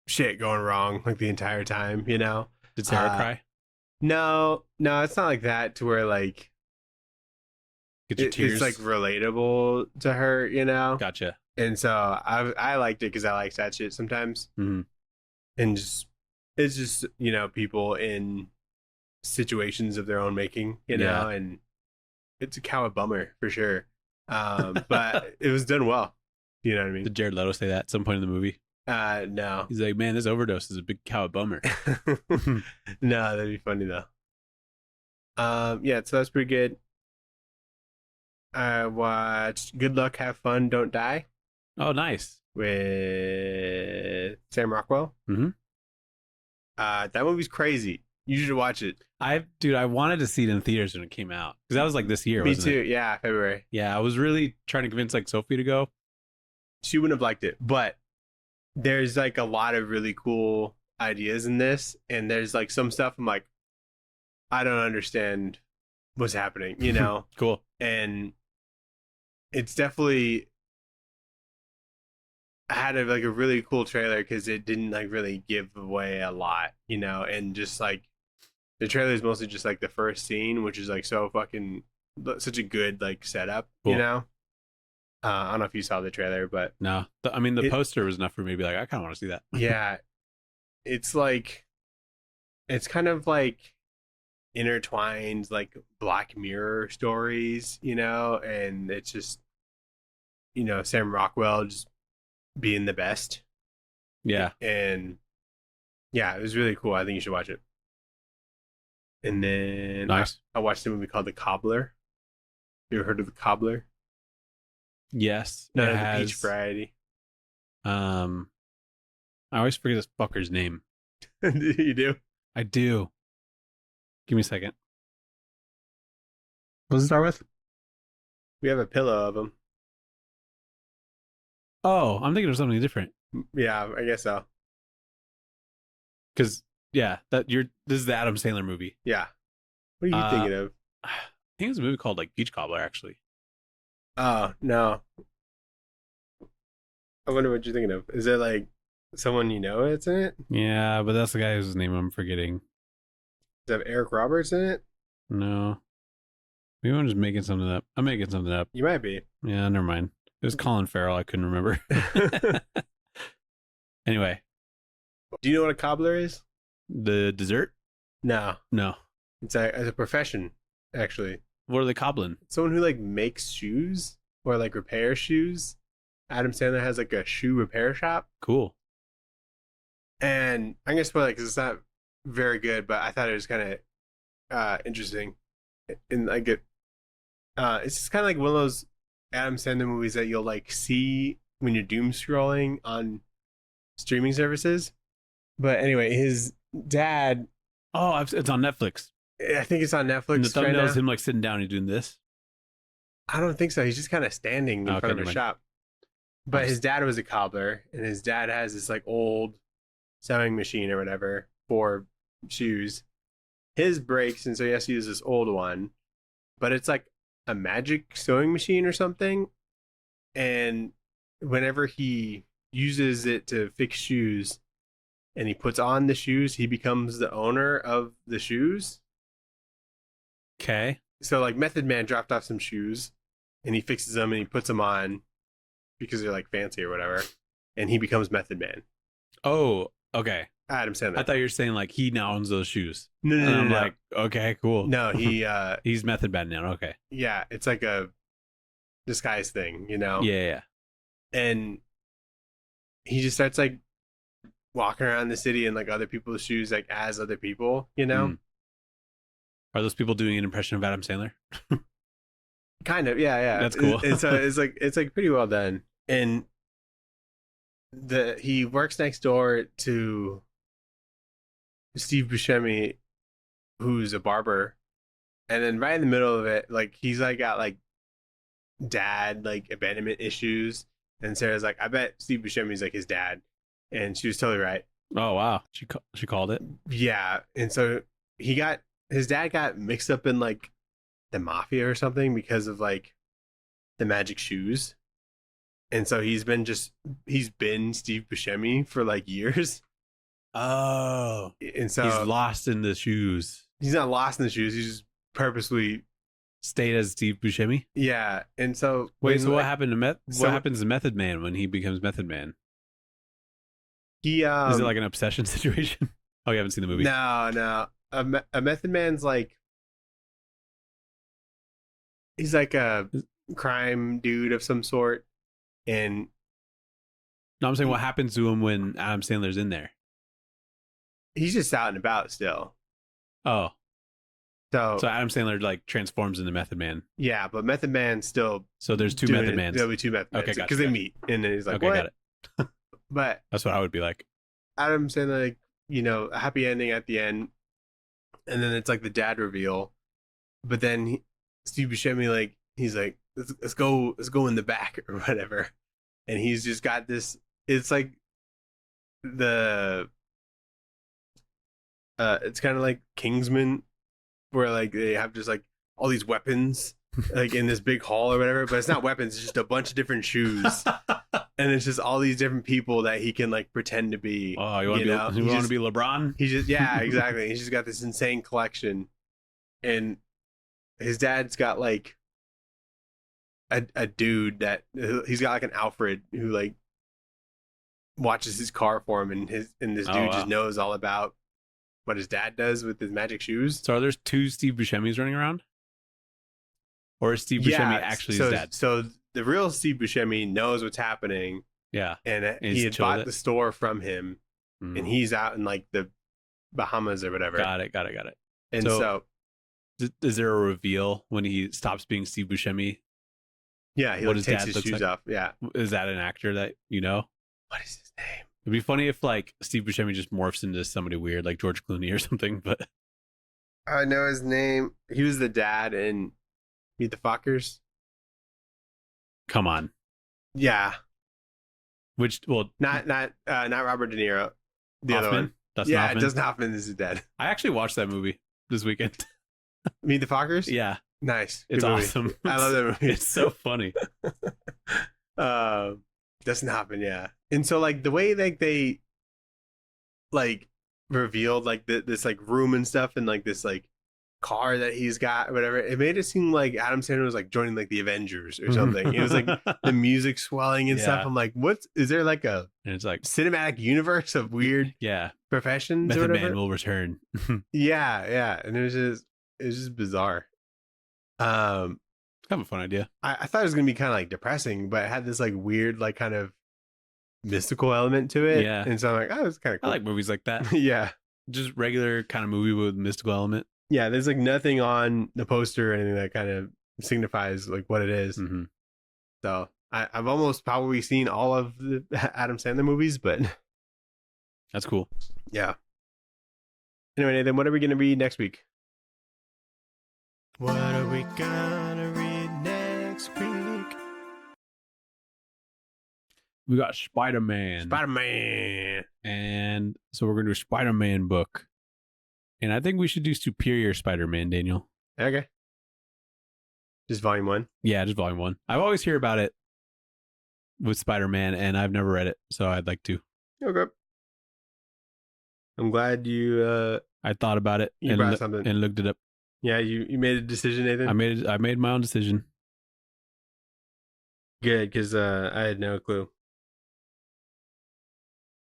shit going wrong like the entire time, you know? Did Sarah cry? No, it's not like that to where like Get your tears? it's like relatable to her, you know? Gotcha. And so I liked it because I like that shit sometimes. Mm-hmm. And just it's just, you know, people in situations of their own making, you know, and it's a cow bummer for sure. But it was done well. You know what I mean? Did Jared Leto say that at some point in the movie? No. He's like, man, this overdose is a big cow bummer. No, that'd be funny though. Yeah, so that's pretty good. I watched Good Luck, Have Fun, Don't Die Oh, nice. with Sam Rockwell. Mm-hmm. That movie's crazy. You should watch it. I wanted to see it in theaters when it came out because that was like this year. Me wasn't too. It? Yeah, February. Yeah, I was really trying to convince like Sophie to go. She wouldn't have liked it, but there's like a lot of really cool ideas in this, and there's like some stuff I'm like, I don't understand what's happening, you know? Cool. And it's definitely had a really cool trailer because it didn't like really give away a lot, you know, and just like the trailer is mostly just like the first scene, which is like so fucking such a good like setup, Cool. you know. I don't know if you saw the trailer, but No, the poster was enough for me to be like, I kind of want to see that. yeah, it's like it's kind of like intertwined like Black Mirror stories, you know, and it's just, you know, Sam Rockwell just being the best. Yeah. And yeah, it was really cool. I think you should watch it. And then Nice. I watched a movie called The Cobbler. You ever heard of The Cobbler? Yes. Not it the has, peach variety. I always forget this fucker's name. You do? I do. Give me a second. What does it start with? We have a pillow of him. Oh, I'm thinking of something different. Yeah, I guess so. Because yeah, this is the Adam Sandler movie. Yeah. What are you thinking of? I think it's a movie called like Peach Cobbler, actually. Oh, no. I wonder what you're thinking of. Is it like someone you know that's in it? Yeah, but that's the guy whose name I'm forgetting. Does it have Eric Roberts in it? No. Maybe I'm just making something up. I'm making something up. You might be. Yeah, never mind. It was Colin Farrell. I couldn't remember. Anyway. Do you know what a cobbler is? The dessert? No. No. It's a profession, actually. What are they cobbling? Someone who like makes shoes or like repairs shoes. Adam Sandler has like a shoe repair shop. Cool. And I'm gonna spoil it because it's not very good, but I thought it was kind of interesting. And like it's just kind of like one of those Adam Sandler movies that you'll like see when you're doom scrolling on streaming services. But anyway, his dad. Oh, it's on Netflix. I think it's on Netflix. And the thumbnail right is him like sitting down and doing this. I don't think so. He's just kind of standing in front of a shop. But his dad was a cobbler, and his dad has this like old sewing machine or whatever for shoes. His breaks, and so he has to use this old one. But it's like a magic sewing machine or something. And whenever he uses it to fix shoes and he puts on the shoes, he becomes the owner of the shoes. Okay. So like Method Man dropped off some shoes and he fixes them and he puts them on because they're like fancy or whatever, and he becomes Method Man. Oh, okay. Adam Sandler. I thought you were saying like he now owns those shoes. No, And I'm like, okay, cool. no, he He's Method Man now. Okay. yeah, it's like a disguise thing, you know? Yeah. And he just starts like walking around the city in like other people's shoes, like as other people, you know? Mm. Are those people doing an impression of Adam Sandler? Kind of, yeah. That's cool. It's like pretty well done. And he works next door to Steve Buscemi, who's a barber, and then right in the middle of it, like he's like got like dad like abandonment issues, and Sarah's like, I bet Steve Buscemi's like his dad, and she was totally right. Oh wow, she called it. Yeah, and so his dad got mixed up in like the mafia or something because of like the magic shoes, and so he's been Steve Buscemi for like years. Oh, And so he's lost in the shoes. he's not lost in the shoes. He's just purposely Stayed as Steve Buscemi. yeah. And so Wait, so like, what happened to what happens to Method Man when he becomes Method Man? he Is it like an obsession situation? Oh, you haven't seen the movie? No. A Method Man's like he's like a crime dude of some sort, and No, I'm saying what happens to him when Adam Sandler's in there. he's just out and about still. Oh, So so Adam Sandler like transforms into Method Man. yeah, but Method Man still. So there's two doing Method it. Mans. There'll be two Method Mans. Okay, gotcha, Because they gotcha. meet, and then he's like, Okay, "What?" got it. But That's what I would be like. Adam Sandler, like, a happy ending at the end, and then it's like the dad reveal. But then Steve Buscemi, like, he's like, let's go in the back or whatever, and he's just got this. It's like the it's kind of like Kingsman, where like they have just like all these weapons like in this big hall or whatever, but it's not weapons, it's just a bunch of different shoes. And it's just all these different people that he can like pretend to be. Oh, you want to be LeBron? He just yeah, exactly. He's just got this insane collection, and his dad's got like a dude that he's got like an Alfred who like watches his car for him, and this dude just knows all about what his dad does with his magic shoes. So are there two Steve Buscemis running around, or is Steve Buscemi actually his dad? So the real Steve Buscemi knows what's happening. Yeah, and he had bought the store from him, and he's out in like the Bahamas or whatever. Got it. And so is there a reveal when he stops being Steve Buscemi? Yeah, he like, takes his shoes off. Yeah. Is that an actor that you know? What is his name? It'd be funny if like Steve Buscemi just morphs into somebody weird like George Clooney or something, but I know his name. He was the dad in Meet the Fockers. Come on. Yeah. Not Robert De Niro. The Hoffman? other one. Dustin Hoffman? Dustin Hoffman is his dad. I actually watched that movie this weekend. Meet the Fockers? Yeah. Nice. It's awesome. I love that movie. It's so funny. Dustin Hoffman, yeah. And so like the way like they like revealed like this like room and stuff, and like this like car that he's got or whatever, it made it seem like Adam Sandler was like joining like the Avengers or something. It was like the music swelling and stuff. I'm like, is there like a cinematic universe of weird professions? Method or whatever? Man will return. yeah. And it was just bizarre. Kind of a fun idea. I thought it was gonna be kind of like depressing, but it had this like weird like kind of mystical element to it. Yeah. And so I'm like, oh, it's kind of cool. I like movies like that. Yeah. Just regular kind of movie with mystical element. Yeah, there's like nothing on the poster or anything that kind of signifies like what it is. Mm-hmm. So I've almost probably seen all of the Adam Sandler movies, but that's cool. Yeah. Anyway, Nathan, what are we going to read next week? What are we going to read next week? We got Spider-Man. And so we're going to do a Spider-Man book. And I think we should do Superior Spider-Man, Daniel. Okay. Just volume 1? Yeah, just volume 1. I've always heard about it with Spider-Man, and I've never read it, so I'd like to. Okay. I'm glad you... I thought about it and looked it up. Yeah, you made a decision, Nathan? I made my own decision. Good, because I had no clue.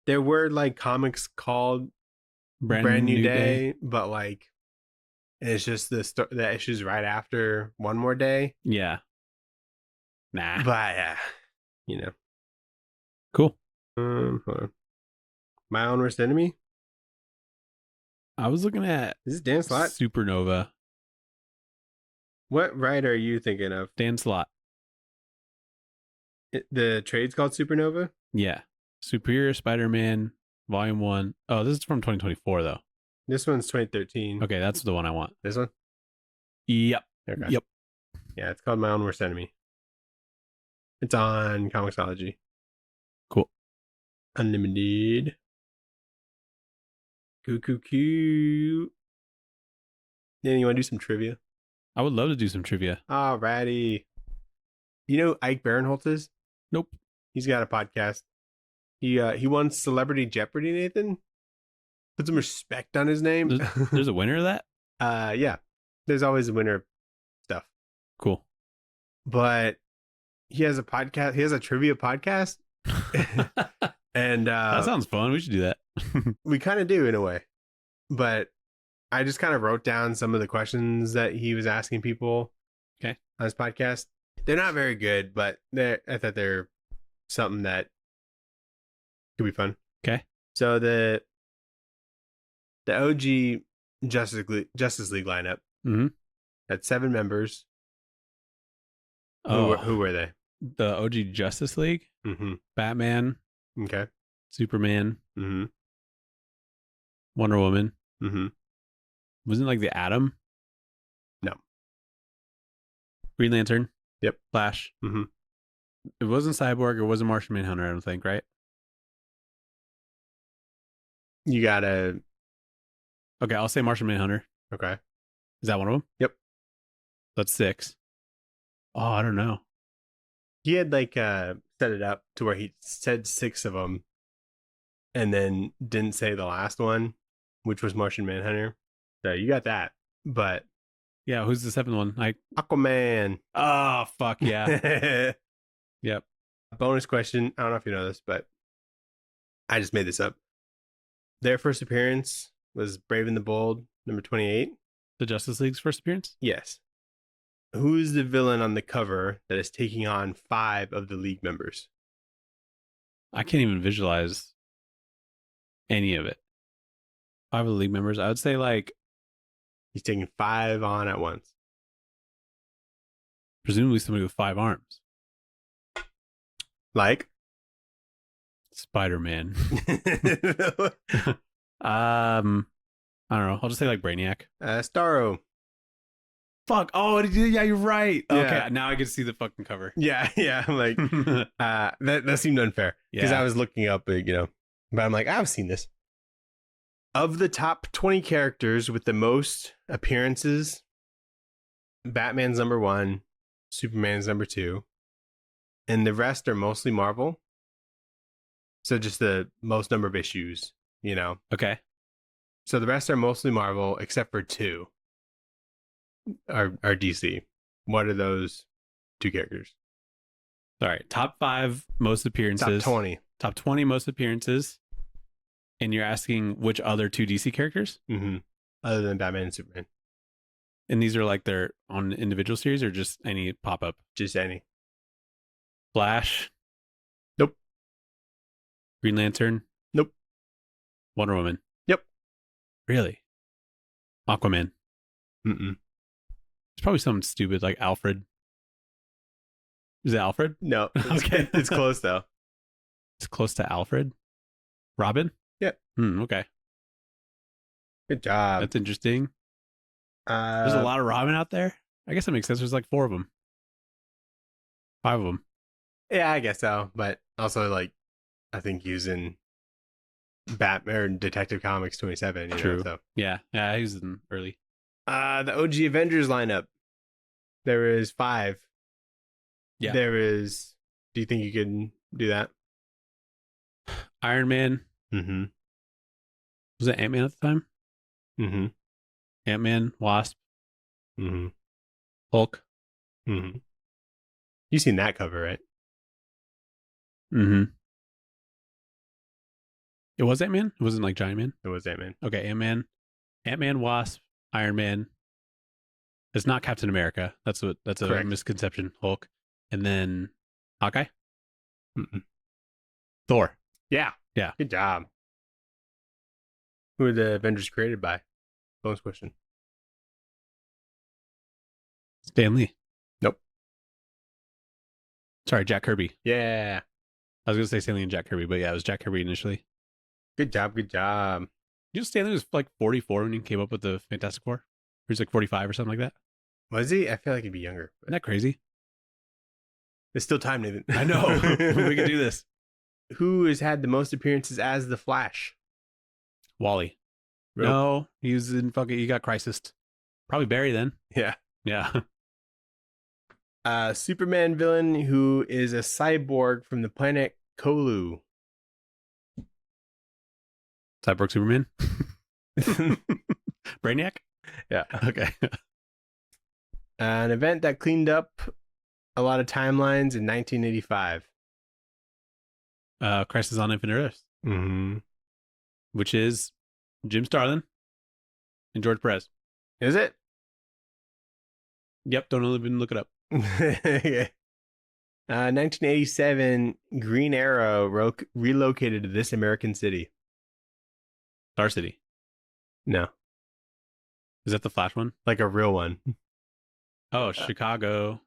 There were like comics called Brand New Day, but like it's just the issues right after One More Day. Yeah. Nah. But Cool. Hold on. My Own Worst Enemy. I was looking at Is this Dan Slott? Supernova. What writer are you thinking of? Dan Slott. The trade's called Supernova? Yeah. Superior Spider-Man Volume 1. Oh, this is from 2024 though. This one's 2013. Okay, that's the one I want. This one? Yep. Okay. Yep. Yeah, it's called My Own Worst Enemy. It's on Comixology. Cool. Unlimited. Cute. Then you want to do some trivia? I would love to do some trivia. Alrighty. You know Ike Barinholtz? Nope. He's got a podcast. He won Celebrity Jeopardy, Nathan. Put some respect on his name. There's a winner of that? Yeah. There's always a winner of stuff. Cool. But he has a podcast. He has a trivia podcast. And that sounds fun. We should do that. We kind of do in a way. But I just kind of wrote down some of the questions that he was asking people on his podcast. They're not very good, but I thought they're something that could be fun. Okay. So the OG Justice League lineup had 7 members. Oh, Who were they? The OG Justice League? Mm-hmm. Batman. Okay. Superman. Mm-hmm. Wonder Woman. Mm-hmm. Wasn't it like the Atom? No. Green Lantern. Yep. Flash. Mm-hmm. It wasn't Cyborg. It wasn't Martian Manhunter, I don't think, right? You gotta... Okay, I'll say Martian Manhunter. Okay. Is that one of them? Yep. That's 6. Oh, I don't know. He had set it up to where he said 6 of them and then didn't say the last one, which was Martian Manhunter. So you got that. But yeah, who's the 7th one? Aquaman. Oh, fuck yeah. Yep. Bonus question. I don't know if you know this, but I just made this up. Their first appearance was Brave and the Bold, number 28. The Justice League's first appearance? Yes. Who's the villain on the cover that is taking on 5 of the League members? I can't even visualize any of it. 5 of the League members. I would say he's taking 5 on at once. Presumably somebody with 5 arms. Like? Spider-Man. I don't know. I'll just say Brainiac. Starro. Fuck. Oh, yeah, you're right. Yeah. Okay, now I can see the fucking cover. Yeah. I'm that seemed unfair because I was looking up, but I'm like, I've seen this. Of the top 20 characters with the most appearances, Batman's number 1, Superman's number 2, and the rest are mostly Marvel. So just the most number of issues, Okay. So the rest are mostly Marvel, except for 2 are DC. What are those 2 characters? All right. Top 5 most appearances. Top 20. Top 20 most appearances. And you're asking which other 2 DC characters? Mm-hmm. Other than Batman and Superman. And these are they're on individual series or just any pop-up? Just any. Flash? Nope. Green Lantern? Nope. Wonder Woman? Yep. Really? Aquaman? Mm-mm. It's probably something stupid like Alfred. Is it Alfred? No. Okay. It's close, though. It's close to Alfred? Robin? Yep. Okay. Good job. That's interesting. There's a lot of Robin out there. I guess that makes sense. There's 4 of them. 5 of them. Yeah, I guess so. But also, I think using Batman or Detective Comics 27. True. So. Yeah, he was in early. The OG Avengers lineup. There is 5. Yeah. There is. Do you think you can do that? Iron Man. Mm-hmm. Was it Ant-Man at the time? Mm-hmm. Ant-Man, Wasp, Mm-hmm. Hulk. Mm-hmm. You seen that cover, right? Mm-hmm. It was Ant-Man? It wasn't Giant Man? It was Ant-Man. Okay, Ant-Man, Wasp, Iron Man. It's not Captain America. That's a Correct. misconception. Hulk. And then Hawkeye? Mm-mm. Thor. Yeah. Yeah. Good job. Who are the Avengers created by? Bonus question. Stan Lee. Nope. Sorry, Jack Kirby. Yeah. I was going to say Stan Lee and Jack Kirby, but yeah, it was Jack Kirby initially. Good job. Good job. You know, Stan Lee was 44 when he came up with the Fantastic Four? He was 45 or something like that. Was he? I feel like he'd be younger. Isn't that crazy? There's still time, Nathan. I know. We can do this. Who has had the most appearances as the Flash? Wally. Rope. No, he was in fucking. He got Crisis. Probably Barry then. Yeah. Yeah. Superman villain who is a cyborg from the planet Kolu. Cyborg Superman. Brainiac. Yeah. Okay. An event that cleaned up a lot of timelines in 1985. Crisis on Infinite Earths, Mm-hmm. which is Jim Starlin and George Perez. Is it? Yep. Don't even look it up. 1987, Green Arrow relocated to This American City. Star City. No, Is that the Flash one? like a real one. Oh, Chicago.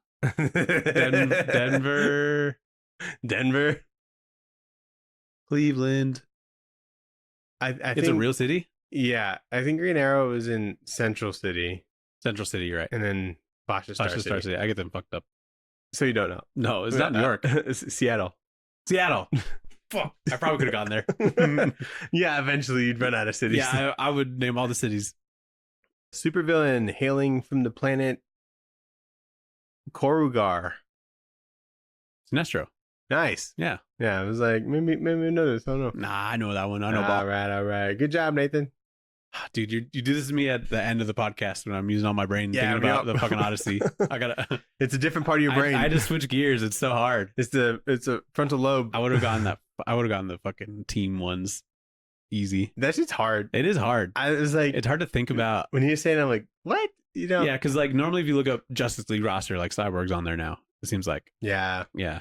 Denver. Denver. Cleveland. I It's think a real city? Yeah, I think Green Arrow is in Central City, Central City, you're right. and then Flash is Star Flash is City. Star City. I get them fucked up. So you don't know? No, it's not New York. It's Seattle. Seattle. Fuck. I probably could have gone there. Yeah, eventually you'd run out of cities. Yeah, I would name all the cities. Supervillain hailing from the planet Korugar. Sinestro. Nice. Yeah. Yeah, I was like, maybe I know this. I don't know. Nah, I know that one. I know All right. Good job, Nathan. Dude, you do this to me at the end of the podcast when I'm using all my brain Yeah, thinking about the fucking Odyssey. I gotta. It's a different part of your brain. I just switch gears. It's so hard. It's a frontal lobe. I would have gotten that. I would have gotten the fucking team ones easy. That shit's hard. It is hard. I was like, It's hard to think about. when he was saying, I'm like, what? You know? Yeah, because like normally if you look up Justice League roster, like Cyborg's on there now. It seems like. Yeah. Yeah.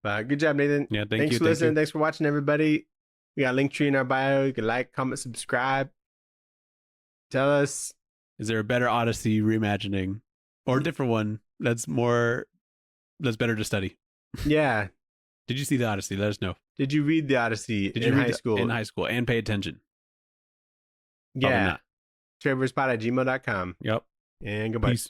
Good job, Nathan. Yeah. Thanks for listening. Thanks for watching, everybody. We got Linktree in our bio. You can like, comment, subscribe. Tell us. Is there a better Odyssey reimagining or a different one that's better to study? Yeah. Did you see the Odyssey? Let us know. Did you read the Odyssey Did you in read high school? In high school and pay attention. Probably Yeah. not. TradewaitersPod@gmail.com. Yep. And goodbye. Peace.